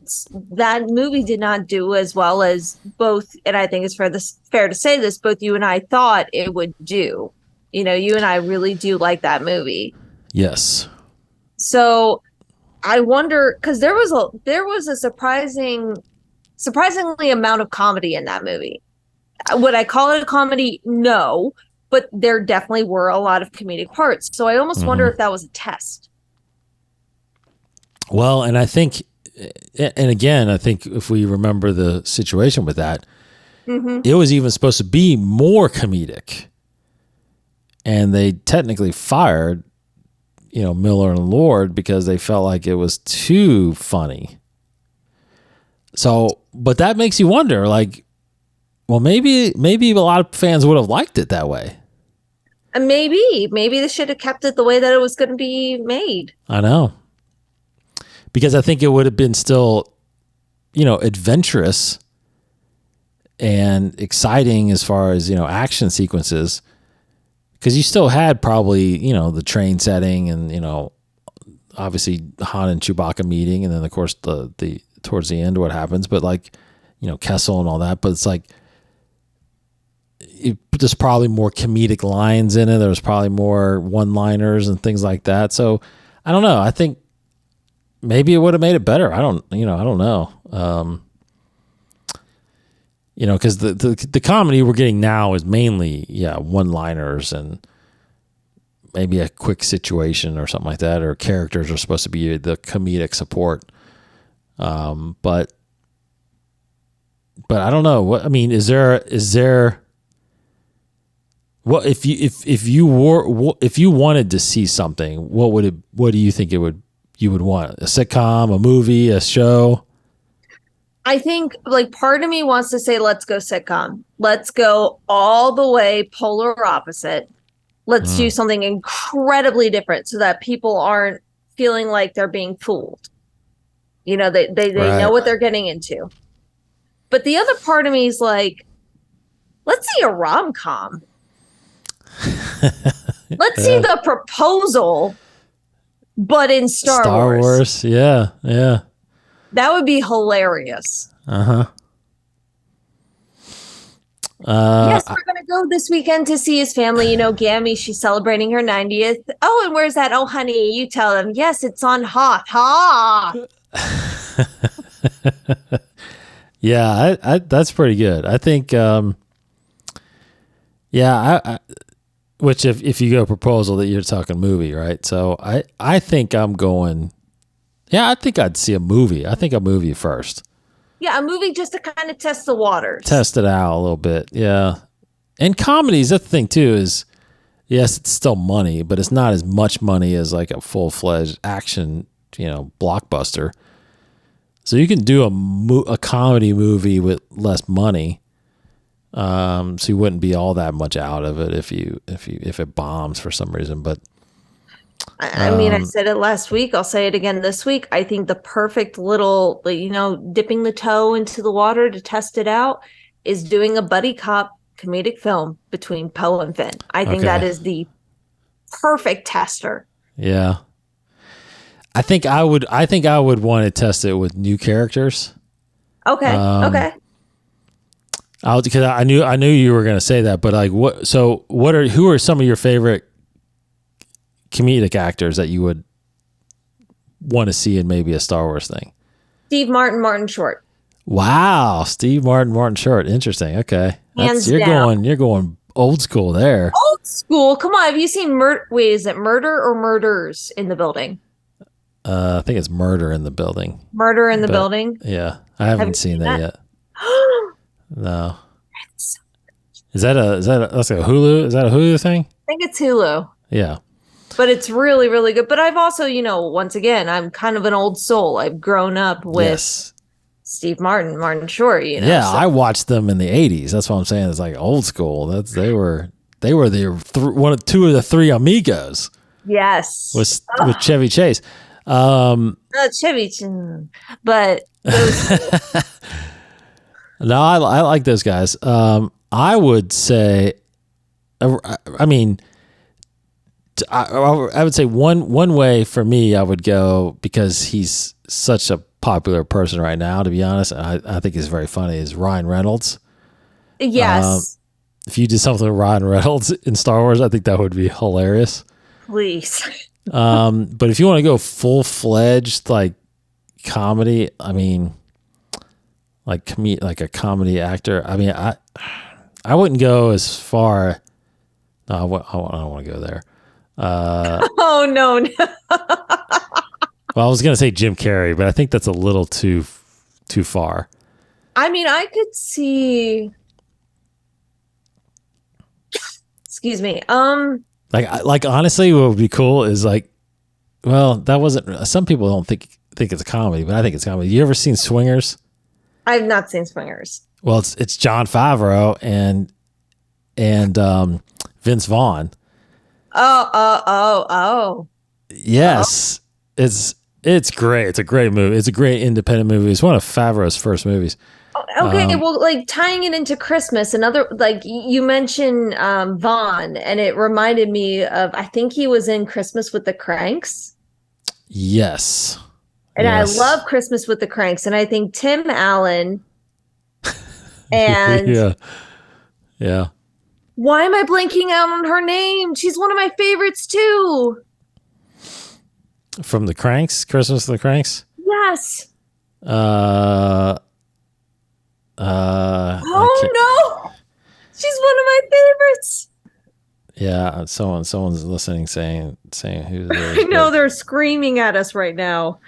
that movie did not do as well as both, and I think it's fair to say this, both you and I thought it would do. You and I really do like that movie. Yes. So I wonder, because there was a surprisingly amount of comedy in that movie. Would I call it a comedy? No, but there definitely were a lot of comedic parts. So I almost wonder if that was a test. Well, and I think, and again, I think if we remember the situation with that, it was even supposed to be more comedic. And they technically fired, Miller and Lord, because they felt like it was too funny. So, but that makes you wonder, like, well, maybe a lot of fans would have liked it that way. And maybe they should have kept it the way that it was going to be made. I know. Because I think it would have been still, adventurous and exciting as far as, action sequences. Because you still had probably, the train setting and, obviously Han and Chewbacca meeting. And then, of course, the towards the end, what happens. But like, Kessel and all that. But it's like, there's probably more comedic lines in it. There's probably more one-liners and things like that. So I don't know. I think maybe it would have made it better. I don't know. Because the comedy we're getting now is mainly, one-liners and maybe a quick situation or something like that, or characters are supposed to be the comedic support. But I don't know. What I mean, is there what if you wanted to see something, what do you think you would want? A sitcom, a movie, a show? I think like part of me wants to say, let's go sitcom. Let's go all the way polar opposite. Let's do something incredibly different so that people aren't feeling like they're being fooled. They right. know what they're getting into. But the other part of me is like, let's see a rom-com. Let's see The Proposal, but in Star Wars. Yeah. That would be hilarious. Uh-huh. Yes, we're going to go this weekend to see his family. Gammy, she's celebrating her 90th. Oh, and where's that? Oh, honey, you tell them. Yes, it's on Hoth. Ha! Yeah, I that's pretty good. I think, which if you go Proposal, that you're talking movie, right? So I think I'm going, I think I'd see a movie. I think a movie first. Yeah, a movie just to kind of test the waters. Test it out a little bit, yeah. And comedies, that's the thing too, is yes, it's still money, but it's not as much money as like a full-fledged action, blockbuster. So you can do a comedy movie with less money, so you wouldn't be all that much out of it if it bombs for some reason. But I mean, I said it last week. I'll say it again this week. I think the perfect little, dipping the toe into the water to test it out is doing a buddy cop comedic film between Poe and Finn. I think that is the perfect tester. Yeah. I think I would want to test it with new characters. Okay. Okay. Because I knew you were going to say that, but like who are some of your favorite comedic actors that you would want to see in maybe a Star Wars thing? Steve Martin, Martin Short. Wow, Steve Martin, Martin Short. Interesting. Okay, you're down. going old school there. Old school. Come on, have you seen Wait, is it Murder or Murders in the Building? I think it's Murder in the Building. Murder in the Building. Yeah, I haven't seen that yet. No. Is that that's a Hulu? Is that a Hulu thing? I think it's Hulu. Yeah. But it's really, really good. But I've also, once again, I'm kind of an old soul. I've grown up with Steve Martin, Martin Short. Yeah, so. I watched them in the 80s. That's what I'm saying. It's like old school. They were the two of the three amigos. Yes. With Chevy Chase. Chevy, but those. No, I like those guys. I would say, I mean, I would say one way for me I would go, because he's such a popular person right now, to be honest, and I think he's very funny, is Ryan Reynolds. Yes. If you did something with Ryan Reynolds in Star Wars, I think that would be hilarious. Please. But if you want to go full-fledged like comedy, I mean, like a comedy actor, I mean, I wouldn't go as far. No, I don't want to go there. Oh no. Well, I was going to say Jim Carrey, but I think that's a little too far. I mean, I could see. Excuse me. Like honestly, what would be cool is like, well, that wasn't. Some people don't think it's a comedy, but I think it's comedy. You ever seen Swingers? I've not seen Swingers. Well, it's Jon Favreau and Vince Vaughn. Oh. Yes. It's great. It's a great movie. It's a great independent movie. It's one of Favreau's first movies. Okay, well, like tying it into Christmas, another, like you mentioned Vaughn, and it reminded me of, I think he was in Christmas with the Cranks. Yes. And yes. I love Christmas with the Cranks, and I think Tim Allen and yeah. Why am I blanking out on her name? She's one of my favorites too. From the Cranks, Christmas with the Cranks? Yes. Oh no. She's one of my favorites. Yeah, someone's listening saying who it is. I know they're screaming at us right now.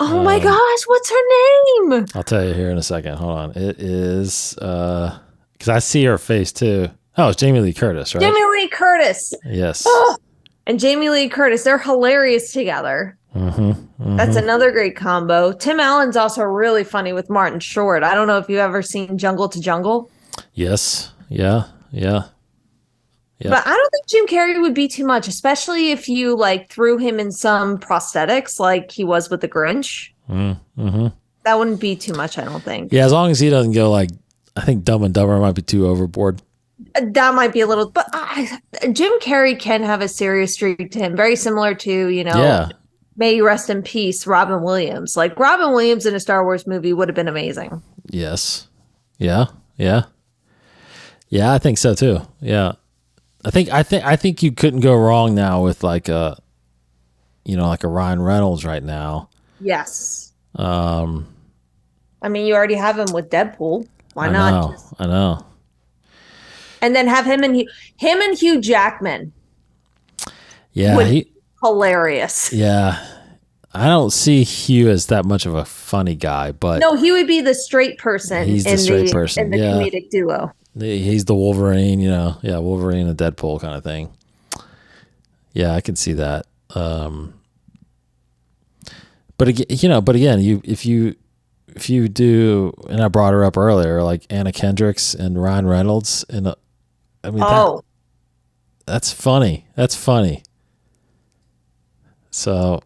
Oh my gosh, what's her name? I'll tell you here in a second. Hold on. It is because I see her face too. Oh, it's Jamie Lee Curtis, right? Jamie Lee Curtis. Yes. Oh, and Jamie Lee Curtis, they're hilarious together. That's another great combo. Tim Allen's also really funny with Martin Short. I don't know if you've ever seen Jungle to Jungle. Yes. Yeah. But I don't think Jim Carrey would be too much, especially if you like threw him in some prosthetics like he was with the Grinch. That wouldn't be too much, I don't think. Yeah, as long as he doesn't go like, I think Dumb and Dumber might be too overboard. That might be a little, but Jim Carrey can have a serious streak to him, very similar to, may you rest in peace, Robin Williams. Like Robin Williams in a Star Wars movie would have been amazing. Yes. Yeah, I think so too. Yeah. I think you couldn't go wrong now with like a Ryan Reynolds right now. Yes. I mean, you already have him with Deadpool. Why not? I know. And then have him and Hugh Jackman. Yeah, hilarious. Yeah, I don't see Hugh as that much of a funny guy, but no, he would be the straight person. He's the straight person in the comedic duo. He's the Wolverine, Wolverine and Deadpool kind of thing. Yeah, I can see that. But again, if you do, and I brought her up earlier, like Anna Kendricks and Ryan Reynolds, and that's funny. That's funny. So,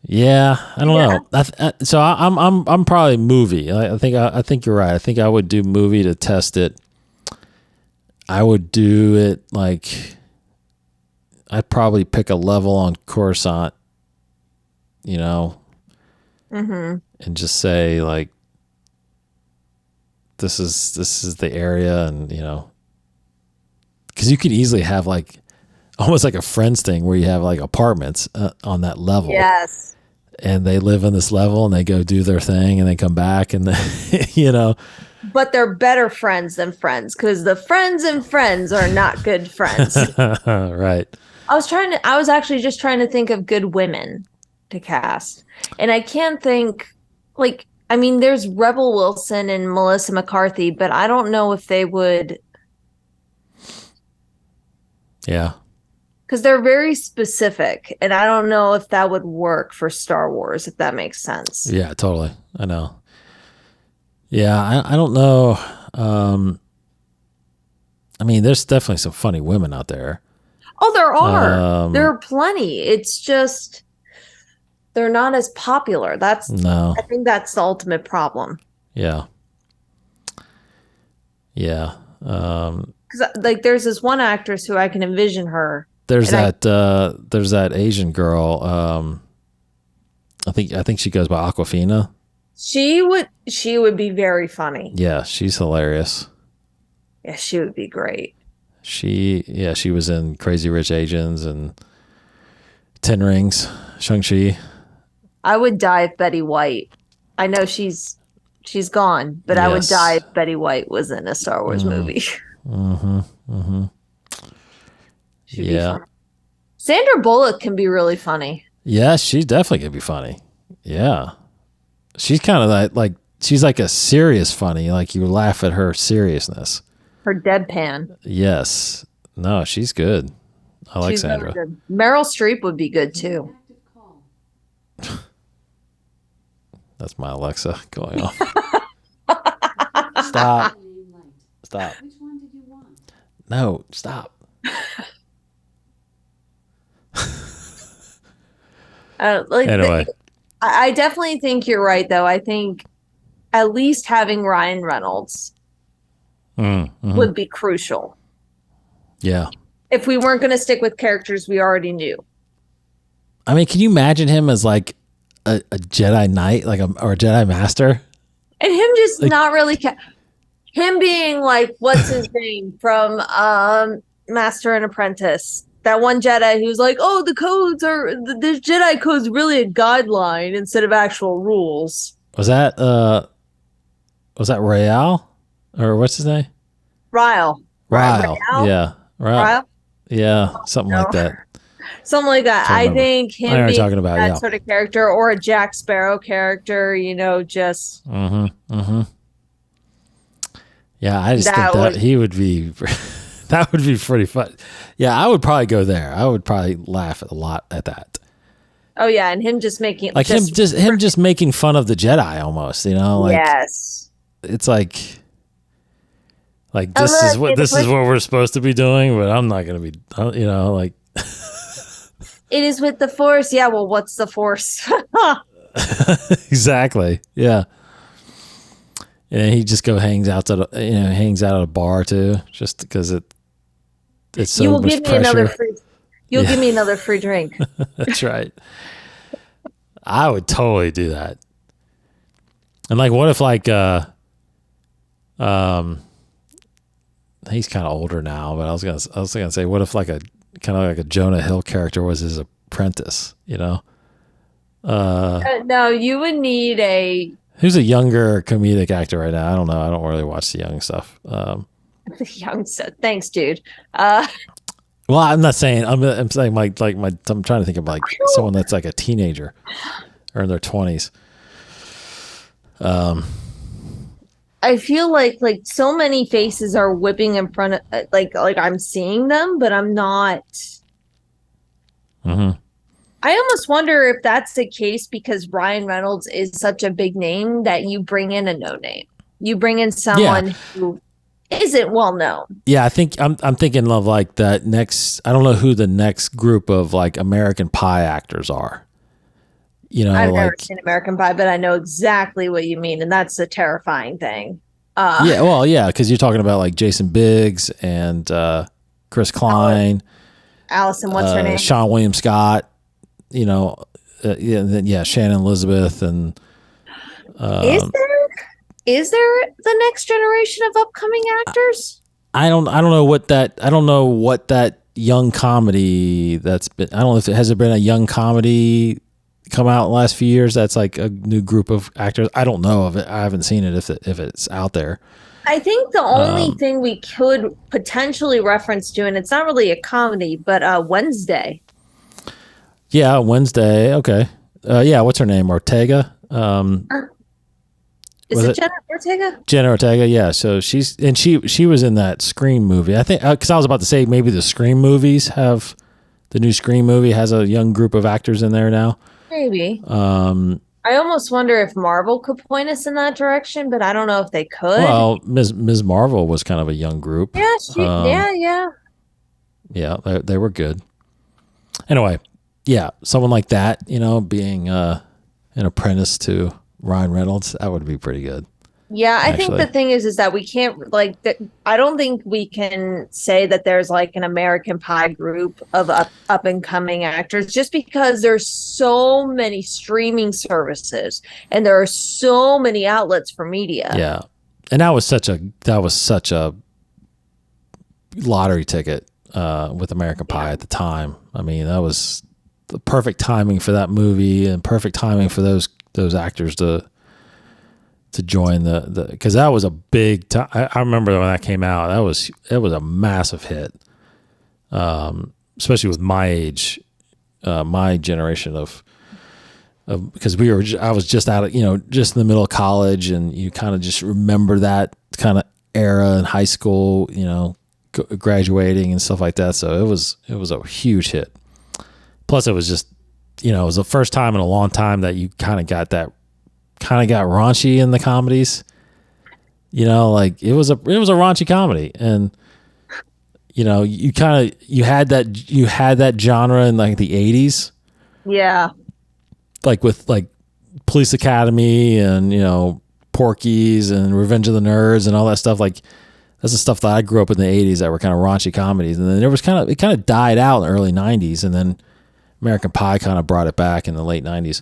yeah, I don't know. So I'm probably movie. I think you're right. I think I would do movie to test it. I would do it like I'd probably pick a level on Coruscant, you know, and just say like, this is the area, and you know, because you could easily have like almost like a Friends thing where you have like apartments on that level. Yes. And they live in this level and they go do their thing and they come back and you know. But they're better friends than friends, because the friends and friends are not good friends. Right. I was actually just trying to think of good women to cast. And I can't think, like, I mean, there's Rebel Wilson and Melissa McCarthy, but I don't know if they would. Yeah. Because they're very specific, and I don't know if that would work for Star Wars, if that makes sense. Yeah, totally. I know. Yeah, I don't know. I mean, there's definitely some funny women out there. Oh, there are. There are plenty. It's just they're not as popular. I think that's the ultimate problem. Yeah. Yeah. Because like there's this one actress who I can envision her. There's that Asian girl. I think she goes by Aquafina. She would be very funny. Yeah, she's hilarious. Yeah, she would be great. She was in Crazy Rich Asians and 10 Rings, Shang-Chi. I would die if Betty White. I know she's gone, but yes. I would die if Betty White was in a Star Wars movie. Mm-hmm. Mm-hmm. Yeah. Sandra Bullock can be really funny. Yeah, she definitely can be funny. Yeah. She's kind of like she's like a serious funny, like you laugh at her seriousness. Her deadpan. Yes. No, she's good. I like Sandra. Really Meryl Streep would be good too. That's my Alexa going off. Stop. Stop. Which one did you want? No, stop. Anyway. I definitely think you're right, though. I think at least having Ryan Reynolds would be crucial. Yeah. If we weren't going to stick with characters we already knew. I mean, can you imagine him as like a Jedi Knight, or a Jedi Master? And him just like, not really... him being like, what's his name from Master and Apprentice? That one Jedi who's like, oh, the Jedi code's really a guideline instead of actual rules. Was that Rael? Or what's his name? Ryle. Yeah. Ryle? Yeah, something like that. Something like that. I think him being talking about, that sort of character, or a Jack Sparrow character, just... Yeah, I just think that he would be... That would be pretty fun. Yeah, I would probably go there. I would probably laugh a lot at that. Oh yeah, and him just making him just making fun of the Jedi almost, Like, yes, it's like this is what we're supposed to be doing, but I'm not going to be, like. It is with the Force. Yeah, well, what's the Force? Exactly. Yeah. And he just hangs out at a bar too, just because it's so much pressure. Give me another free drink. That's right. I would totally do that. And like, what if he's kind of older now, but I was gonna say, what if like a kind of like a Jonah Hill character was his apprentice? No, you would need a. Who's a younger comedic actor right now? I don't know. I don't really watch the young stuff. Young stuff. Thanks, dude. Well, I'm not saying. I'm saying I'm trying to think of like someone that's like a teenager or in their 20s. I feel like so many faces are whipping in front of like I'm seeing them, but I'm not. Mm-hmm. I almost wonder if that's the case because Ryan Reynolds is such a big name that you bring in a no name. You bring in someone who isn't well known. Yeah, I think I'm thinking of like that next. I don't know who the next group of like American Pie actors are. I've never seen American Pie, but I know exactly what you mean, and that's the terrifying thing. Because you're talking about like Jason Biggs and Chris Klein. Allison, what's her name? Sean William Scott, you know, Shannon Elizabeth, and is there the next generation of upcoming actors? I don't know what that young comedy that's been. I don't know if it has been a young comedy come out in the last few years that's like a new group of actors. I don't know of it. I haven't seen it if it's out there. I think the only thing we could potentially reference to, and it's not really a comedy, but Wednesday. Yeah, Wednesday. Okay. What's her name? Ortega. Is it Jenna Ortega? Jenna Ortega, yeah. So she was in that Scream movie. I think because I was about to say maybe the Scream movies have the new Scream movie has a young group of actors in there now. Maybe. I almost wonder if Marvel could point us in that direction, but I don't know if they could. Well, Ms. Marvel was kind of a young group. Yeah, Yeah, they were good. Anyway, yeah, someone like that, you know, being an apprentice to Ryan Reynolds, that would be pretty good. Yeah, I think the thing is that we can't I don't think we can say that there's like an American Pie group of up and coming actors just because there's so many streaming services and there are so many outlets for media. Yeah. And that was such a lottery ticket with American Pie at the time. I mean, that was the perfect timing for that movie and perfect timing for those actors to join the because that was a big time. I remember when that came out. It was a massive hit, especially with my age, my generation of because I was just out of just in the middle of college, and you kind of just remember that kind of era in high school, graduating and stuff like that. So it was a huge hit. Plus, it was just it was the first time in a long time that you kind of got raunchy in the comedies, like it was a raunchy comedy. And, you had that genre in like the 80s. Yeah. Like with like Police Academy and, Porky's and Revenge of the Nerds and all that stuff. Like that's the stuff that I grew up in the 80s that were kind of raunchy comedies. And then it kind of died out in the early 90s. And then American Pie kind of brought it back in the late 90s.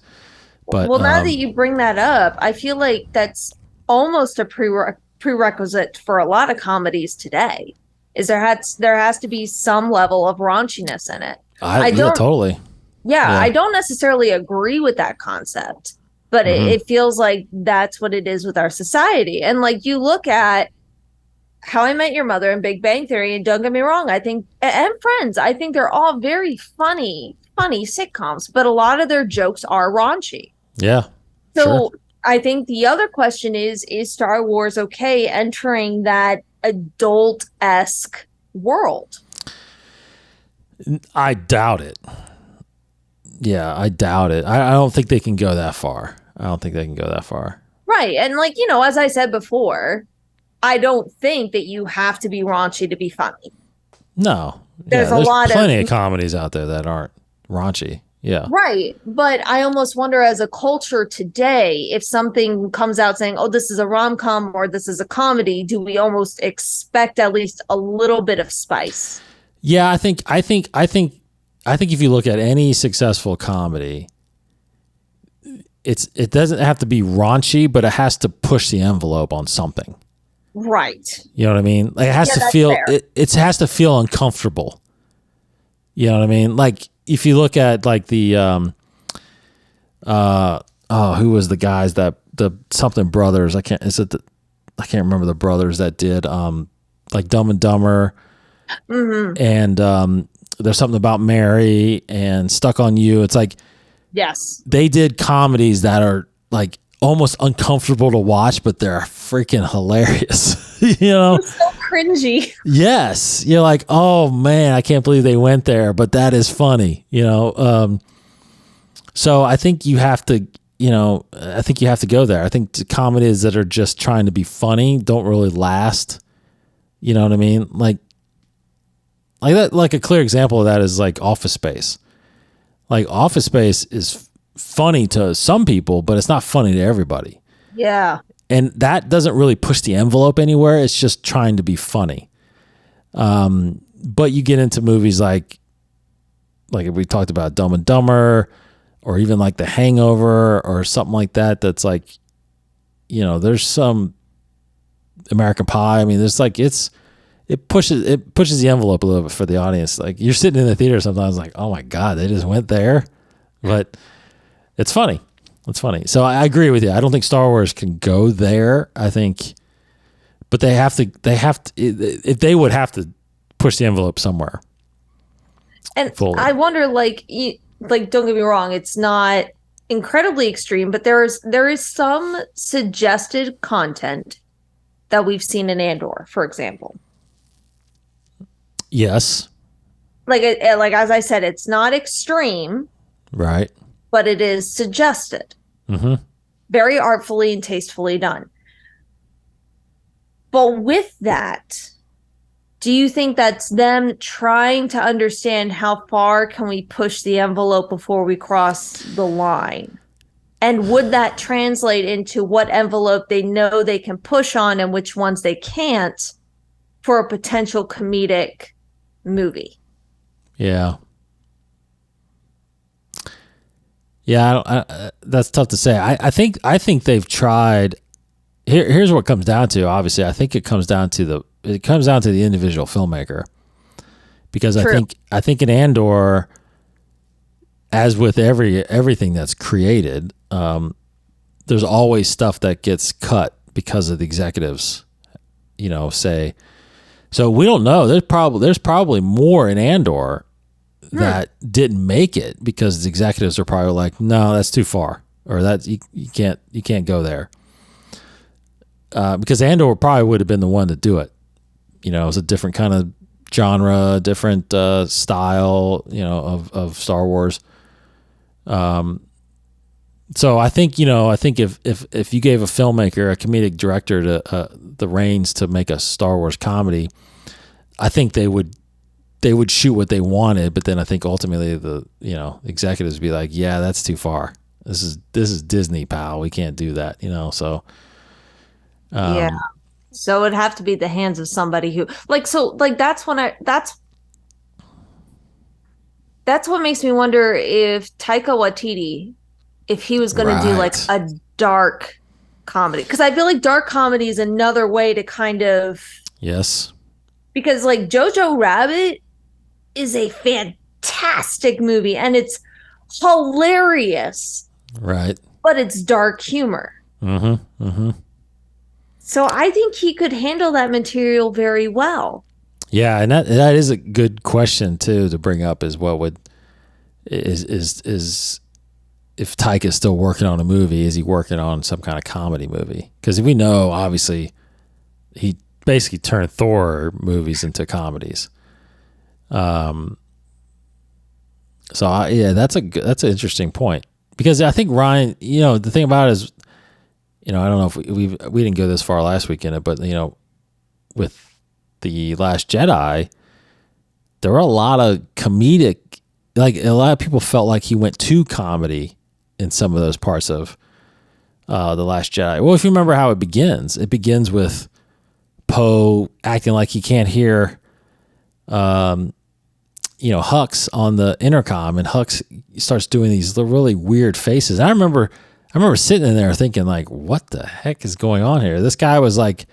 But, now that you bring that up, I feel like that's almost a prerequisite for a lot of comedies today. Is there has to be some level of raunchiness in it. Totally. Yeah, I don't necessarily agree with that concept, but it feels like that's what it is with our society. And like you look at How I Met Your Mother and Big Bang Theory, and don't get me wrong, I think, and Friends, I think they're all very funny sitcoms, but a lot of their jokes are raunchy. Yeah. So sure. I think the other question is Star Wars okay entering that adult-esque world? I doubt it. Yeah, I doubt it. I don't think they can go that far. Right. And like, as I said before, I don't think that you have to be raunchy to be funny. No. There's plenty of comedies out there that aren't raunchy. Yeah. Right. But I almost wonder as a culture today, if something comes out saying, oh, this is a rom-com or this is a comedy, do we almost expect at least a little bit of spice? Yeah, I think if you look at any successful comedy, it doesn't have to be raunchy, but it has to push the envelope on something. Right. You know what I mean? Like it has to feel it has to feel uncomfortable. You know what I mean? Like if you look at like the who was the guys that the something brothers, I can't remember the brothers that did like Dumb and Dumber. Mm-hmm. And there's something about Mary and Stuck on You. It's like, yes, they did comedies that are like almost uncomfortable to watch, but they're freaking hilarious. It's so cringy. Yes, you're like, oh man, I can't believe they went there, but that is funny. So I think you have to, go there. I think the comedies that are just trying to be funny don't really last. You know what I mean? Like that, like a clear example of that is like Office Space. Like Office Space is funny to some people, but it's not funny to everybody. Yeah. And that doesn't really push the envelope anywhere. It's just trying to be funny. But you get into movies like, like we talked about Dumb and Dumber, or even like The Hangover or something like that. That's like, there's some American Pie. I mean, there's like it pushes the envelope a little bit for the audience. Like you're sitting in the theater sometimes, like, oh my god, they just went there, but it's funny. It's funny. So I agree with you. I don't think Star Wars can go there. I think, but they have to. If they would have to push the envelope somewhere. And fully. I wonder, like, don't get me wrong, it's not incredibly extreme, but there is some suggested content that we've seen in Andor, for example. Yes. Like as I said, it's not extreme, right? But it is suggested. Mm-hmm. Very artfully and tastefully done. But with that, do you think that's them trying to understand how far can we push the envelope before we cross the line? And would that translate into what envelope they know they can push on and which ones they can't for a potential comedic movie? Yeah. Yeah, that's tough to say. I think they've tried. Here's what it comes down to. Obviously, I think it comes down to the individual filmmaker, because True. I think in Andor, as with everything that's created, there's always stuff that gets cut because of the executives. Say. So we don't know. There's probably more in Andor that didn't make it because the executives are probably like, no, that's too far, or that you can't go there. Because Andor probably would have been the one to do it. It was a different kind of genre, different style, of Star Wars. So I think if you gave a filmmaker, a comedic director, the reins to make a Star Wars comedy, I think they would shoot what they wanted, but then I think ultimately the executives would be like, yeah, that's too far. This is Disney, pal. We can't do that. So. Yeah. So it'd have to be the hands of somebody who that's what makes me wonder if Taika Waititi, if he was going to do like a dark comedy, because I feel like dark comedy is another way to kind of, yes, because like Jojo Rabbit is a fantastic movie and it's hilarious, right? But it's dark humor. Mm-hmm. Mm-hmm. So I think he could handle that material very well. Yeah, and that is a good question too to bring up. Is if Taika is still working on a movie, is he working on some kind of comedy movie? Because we know, obviously, he basically turned Thor movies into comedies. So that's an interesting point, because I think Ryan, the thing about it is, I don't know if we didn't go this far last week in it, but with The Last Jedi, there were a lot of comedic, like a lot of people felt like he went too comedy in some of those parts of The Last Jedi. Well, if you remember how it begins with Poe acting like he can't hear Hux on the intercom, and Hux starts doing these really weird faces. I remember sitting in there thinking, like, what the heck is going on here? This guy was like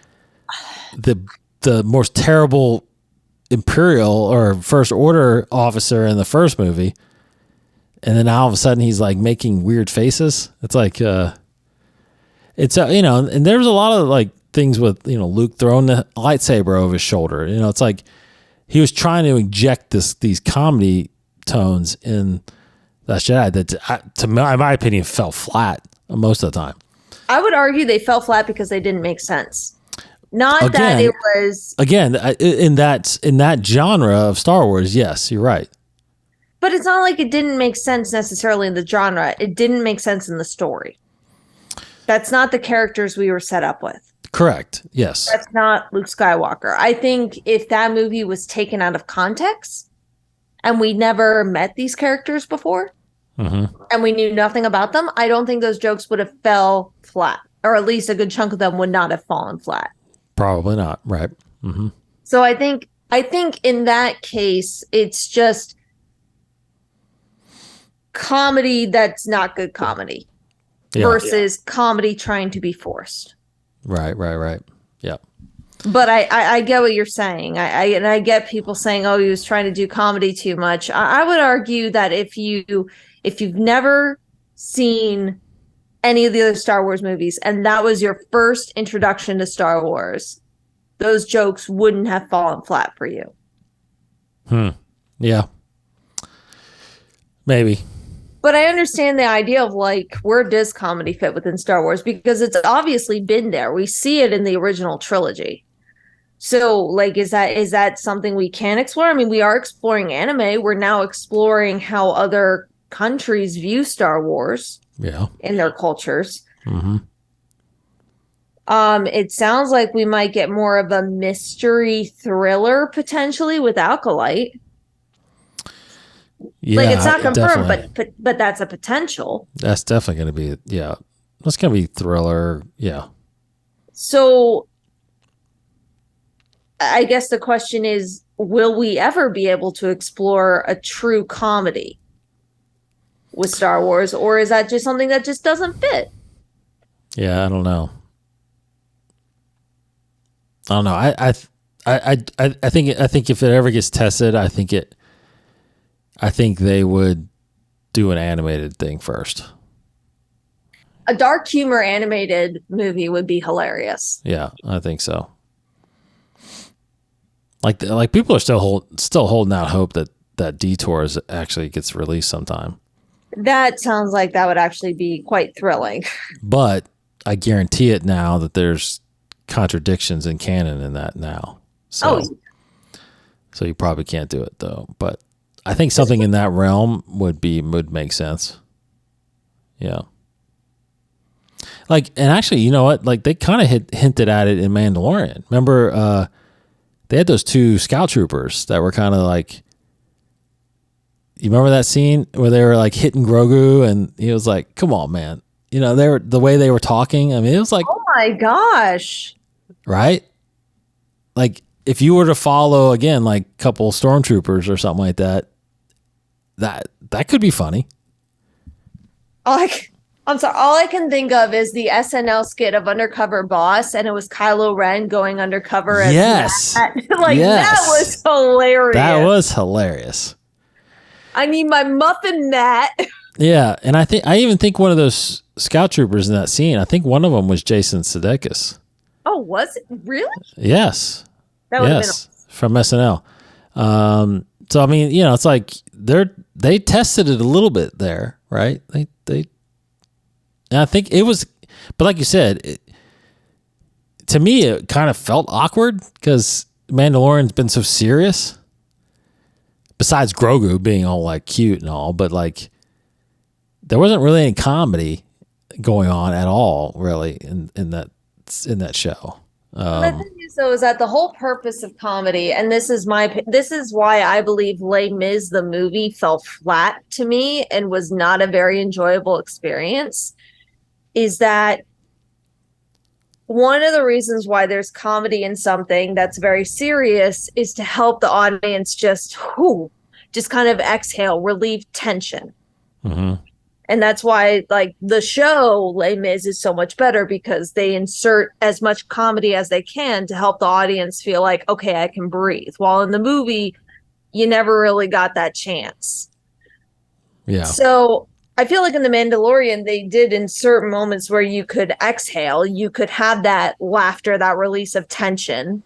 the most terrible Imperial or First Order officer in the first movie, and then all of a sudden he's like making weird faces. It's like and there was a lot of like things with Luke throwing the lightsaber over his shoulder. It's like he was trying to inject these comedy tones in Last Jedi that, in my opinion, fell flat most of the time. I would argue they fell flat because they didn't make sense. Not that it was... Again, in that genre of Star Wars, yes, you're right. But it's not like it didn't make sense necessarily in the genre. It didn't make sense in the story. That's not the characters we were set up with. Correct, yes. That's not Luke Skywalker. I think if that movie was taken out of context and we never met these characters before, and we knew nothing about them, I don't think those jokes would have fell flat, or at least a good chunk of them would not have fallen flat. Probably not, right? Mm-hmm. So I think in that case, it's just comedy that's not good comedy versus comedy trying to be forced. Right. Yeah. But I get what you're saying. I get people saying, "Oh, he was trying to do comedy too much." I would argue that if you've never seen any of the other Star Wars movies and that was your first introduction to Star Wars, those jokes wouldn't have fallen flat for you. Yeah. Maybe. But I understand the idea of like, where does comedy fit within Star Wars? Because it's obviously been there. We see it in the original trilogy. So like, is that something we can explore? I mean, we are exploring anime. We're now exploring how other countries view Star Wars in their cultures. Mm-hmm. It sounds like we might get more of a mystery thriller potentially with Acolyte. Yeah, like it's not confirmed, definitely. but that's a potential. That's definitely going to be that's going to be thriller. Yeah. So I guess the question is, will we ever be able to explore a true comedy with Star Wars, or is that just something that just doesn't fit? Yeah, I don't know. I think if it ever gets tested, I think they would do an animated thing first. A dark humor animated movie would be hilarious. Yeah, I think so. Like people are still holding out hope that Detours actually gets released sometime. That sounds like that would actually be quite thrilling. But I guarantee it now that there's contradictions in canon in that now. So you probably can't do it though. But I think something in that realm would make sense. Yeah. Like, and actually, you know what? Like they kind of hinted at it in Mandalorian. Remember, they had those two scout troopers that were kind of like, you remember that scene where they were like hitting Grogu and he was like, come on, man. You know, the way they were talking. I mean, it was like, oh my gosh. Right? Like if you were to follow again, like a couple stormtroopers or something like that, that could be funny. I'm sorry. All I can think of is the SNL skit of Undercover Boss, and it was Kylo Ren going undercover as Matt. That was hilarious. That was hilarious. I need my muffin, Matt. Yeah, and I even think one of those scout troopers in that scene, I think one of them was Jason Sudeikis. Oh, was it really? Yes. That would have been from SNL. So I mean, you know, it's like they tested it a little bit there, right? And I think it was, but like you said, to me, it kind of felt awkward because Mandalorian's been so serious. Besides Grogu being all like cute and all, but like there wasn't really any comedy going on at all, really, in that show. The thing is, though, is that the whole purpose of comedy, and this is why I believe Les Mis the movie fell flat to me and was not a very enjoyable experience, is that one of the reasons why there's comedy in something that's very serious is to help the audience just kind of exhale, relieve tension. Mm-hmm. And that's why, like, the show Les Mis is so much better because they insert as much comedy as they can to help the audience feel like, okay, I can breathe. While in the movie, you never really got that chance. Yeah. So I feel like in The Mandalorian, they did insert moments where you could exhale, you could have that laughter, that release of tension.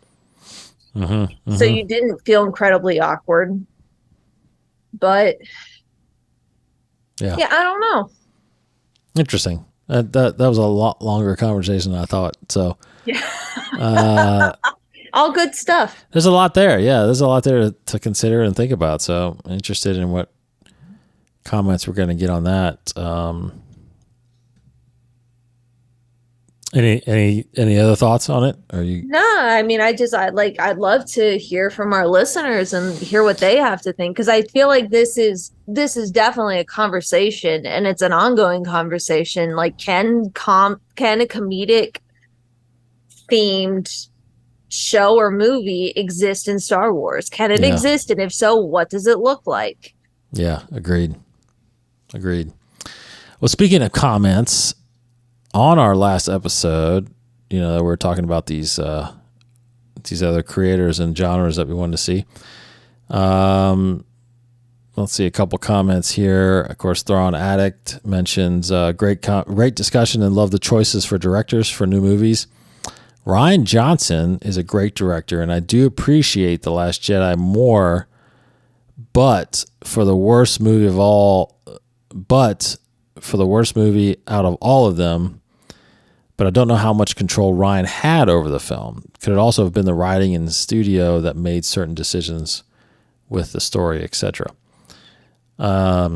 Mm-hmm. Mm-hmm. So you didn't feel incredibly awkward. But yeah, I don't know. Interesting. That was a lot longer conversation than I thought. So yeah, all good stuff. There's a lot there. Yeah, there's a lot there to consider and think about. So I'm interested in what comments we're going to get on that. Any other thoughts on it? Are you? No, I mean, I'd love to hear from our listeners and hear what they have to think, because I feel like this is definitely a conversation, and it's an ongoing conversation. Like, can a comedic themed show or movie exist in Star Wars? Can it exist? And if so, what does it look like? Yeah, agreed. Agreed. Well, speaking of comments, on our last episode, we were talking about these other creators and genres that we wanted to see. Let's see a couple comments here. Of course, Thrawn Addict mentions great discussion and love the choices for directors for new movies. Rian Johnson is a great director, and I do appreciate The Last Jedi more, but for the worst movie out of all of them, but I don't know how much control Rian had over the film. Could it also have been the writing in the studio that made certain decisions with the story, etc.? I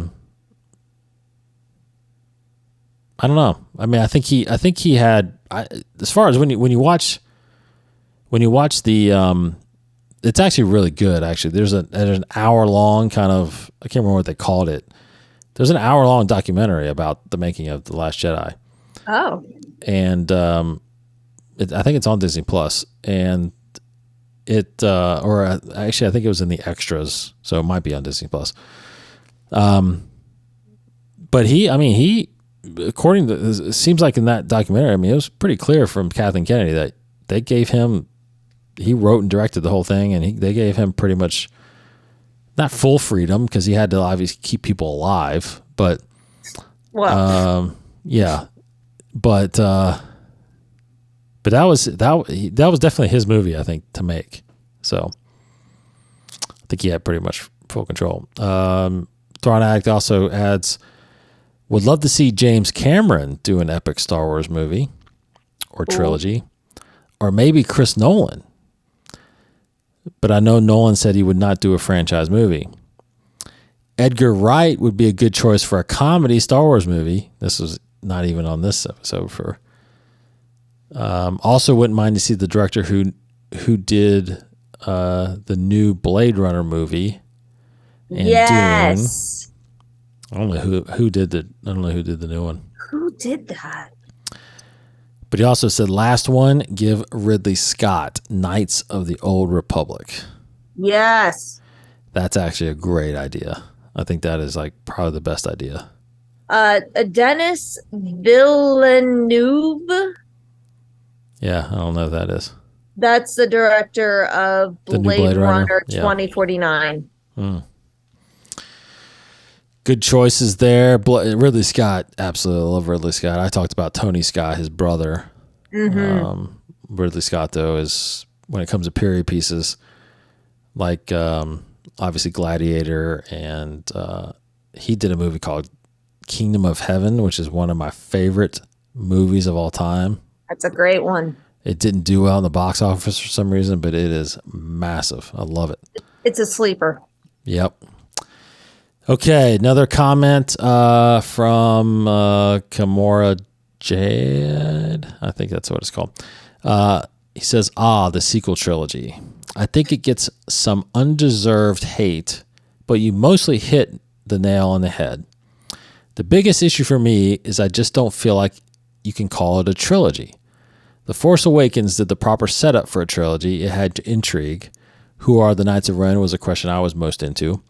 don't know. I mean, I think he had. As far as when you watch the, it's actually really good. Actually, there's an hour long kind of, I can't remember what they called it. There's an hour long documentary about the making of The Last Jedi. Oh. And I think it's on Disney Plus, and actually I think it was in the extras, so it might be on Disney Plus. But he, according to, it seems like in that documentary, I mean, it was pretty clear from Kathleen Kennedy that they gave him, he wrote and directed the whole thing, and they gave him pretty much not full freedom because he had to obviously keep people alive, but yeah, but that was definitely his movie, I think, to make. So I think he had pretty much full control. Thrawn Addict also adds, would love to see James Cameron do an epic Star Wars movie or trilogy, or maybe Chris Nolan. But I know Nolan said he would not do a franchise movie. Edgar Wright would be a good choice for a comedy Star Wars movie. This was not even on this episode. Also wouldn't mind to see the director who did the new Blade Runner movie. And yes. Dune. I don't know who did the new one. Who did that? But he also said, last one, give Ridley Scott Knights of the Old Republic. Yes. That's actually a great idea. I think that is like probably the best idea. Denis Villeneuve. Yeah, I don't know who that is. That's the director of Blade Runner 2049. Hmm. Good choices there. Ridley Scott, absolutely love Ridley Scott. I talked about Tony Scott, his brother. Mm-hmm. Ridley Scott, though, is, when it comes to period pieces, like obviously Gladiator, and he did a movie called Kingdom of Heaven, which is one of my favorite movies of all time. That's a great one. It didn't do well in the box office for some reason, but it is massive. I love it. It's a sleeper. Yep. Okay, another comment from Kimura Jade. I think that's what it's called. He says, the sequel trilogy. I think it gets some undeserved hate, but you mostly hit the nail on the head. The biggest issue for me is I just don't feel like you can call it a trilogy. The Force Awakens did the proper setup for a trilogy. It had intrigue. Who are the Knights of Ren was a question I was most into.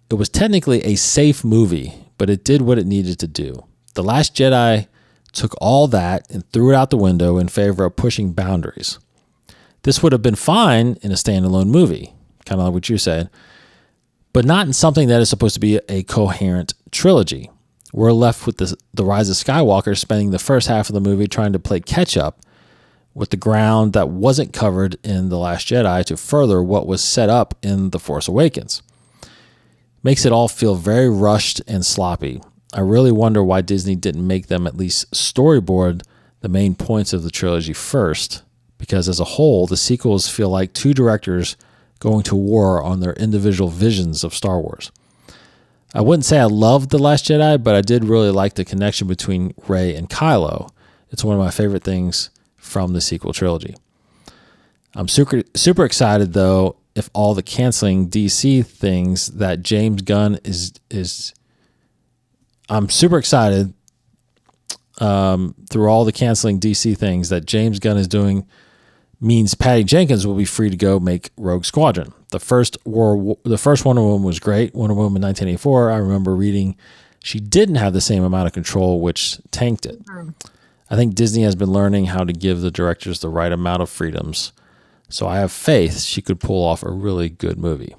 It was technically a safe movie, but it did what it needed to do. The Last Jedi took all that and threw it out the window in favor of pushing boundaries. This would have been fine in a standalone movie, kind of like what you said, but not in something that is supposed to be a coherent trilogy. We're left with the Rise of Skywalker spending the first half of the movie trying to play catch-up with the ground that wasn't covered in The Last Jedi to further what was set up in The Force Awakens. Makes it all feel very rushed and sloppy. I really wonder why Disney didn't make them at least storyboard the main points of the trilogy first, because as a whole, the sequels feel like two directors going to war on their individual visions of Star Wars. I wouldn't say I loved The Last Jedi, but I did really like the connection between Rey and Kylo. It's one of my favorite things from the sequel trilogy. I'm super excited, though, if all the canceling DC things that James Gunn is I'm super excited through all the canceling DC things that James Gunn is doing means Patty Jenkins will be free to go make Rogue Squadron. The first Wonder Woman was great. Wonder Woman 1984. I remember reading she didn't have the same amount of control, which tanked it. I think Disney has been learning how to give the directors the right amount of freedoms. So I have faith she could pull off a really good movie.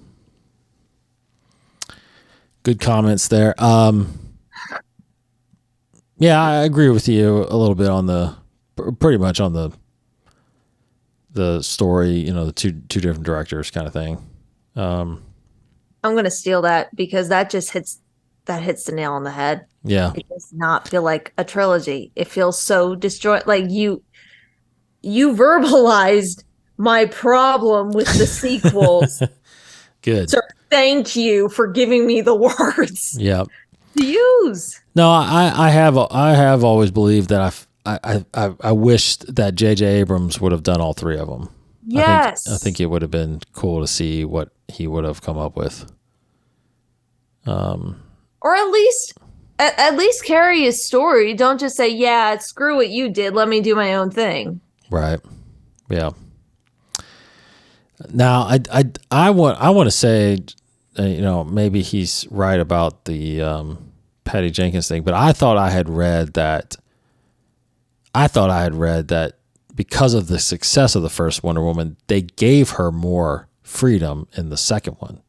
Good comments there. Yeah, I agree with you a little bit on pretty much on the story, the two different directors kind of thing. I'm going to steal that because that just hits the nail on the head. Yeah. It does not feel like a trilogy. It feels so destroyed. Like you verbalized my problem with the sequels. Good. So thank you for giving me the words. Yeah. To use. No, I have always believed that I wished that J.J. Abrams would have done all three of them. Yes. I think it would have been cool to see what he would have come up with. Or at least carry his story. Don't just say, yeah, screw what you did. Let me do my own thing. Right. Yeah. Now, I want to say, maybe he's right about the Patty Jenkins thing, but I thought I had read that because of the success of the first Wonder Woman, they gave her more freedom in the second one,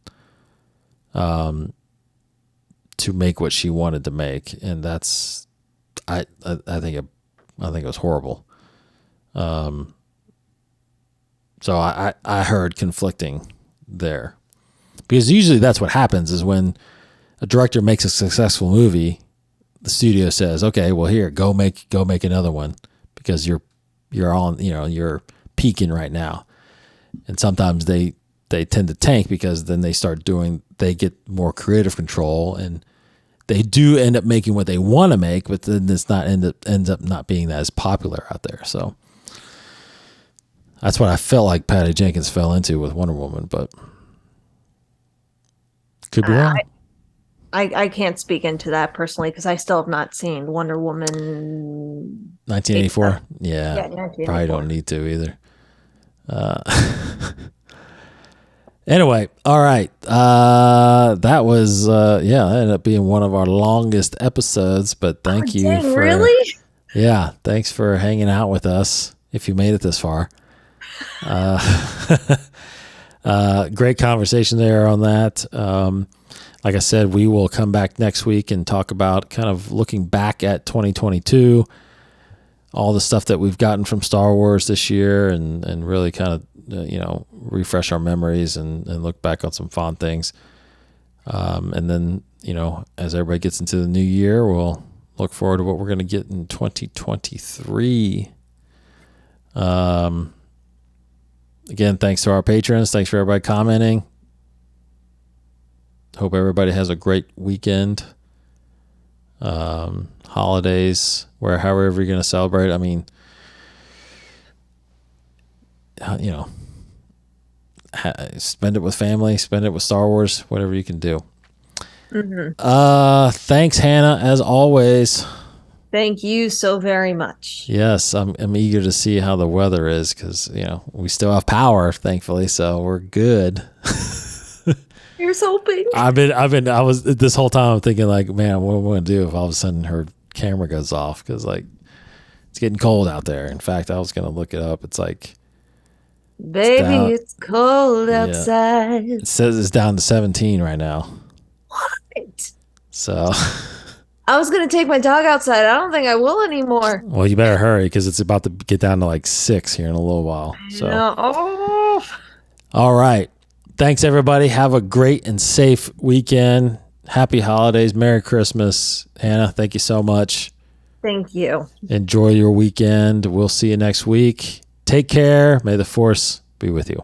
to make what she wanted to make, and that's I think it was horrible. So I heard conflicting there, because usually that's what happens is when a director makes a successful movie, the studio says, okay, well, here, go make another one because you're on, you're peaking right now. And sometimes they tend to tank because then they get more creative control and they do end up making what they want to make, but then it's ends up not being as popular out there. So that's what I felt like Patty Jenkins fell into with Wonder Woman, but could be wrong. I can't speak into that personally because I still have not seen Wonder Woman 1984. Yeah, 1984. Probably don't need to either. Anyway, all right. That was that ended up being one of our longest episodes, but thank you dang, for really? Yeah, thanks for hanging out with us if you made it this far. Great conversation there on that. Like I said, we will come back next week and talk about kind of looking back at 2022, all the stuff that we've gotten from Star Wars this year, and really kind of refresh our memories and look back on some fun things. And then as everybody gets into the new year, we'll look forward to what we're going to get in 2023. Again, thanks to our patrons. Thanks for everybody commenting. Hope everybody has a great weekend. Holidays, however you're going to celebrate. I mean, spend it with family, spend it with Star Wars, whatever you can do. Mm-hmm. Thanks, Hannah, as always. Thank you so very much. Yes, I'm eager to see how the weather is because we still have power, thankfully, so we're good. Here's hoping. I was this whole time I'm thinking like, man, what am I gonna do if all of a sudden her camera goes off? Because it's getting cold out there. In fact, I was gonna look it up. It's like, baby, it's cold outside. It says it's down to 17 right now. What? So I was gonna take my dog outside. I don't think I will anymore. Well, you better hurry because it's about to get down to like 6 here in a little while. So all right. Thanks, everybody. Have a great and safe weekend. Happy holidays. Merry Christmas. Hannah, thank you so much. Thank you. Enjoy your weekend. We'll see you next week. Take care. May the Force be with you.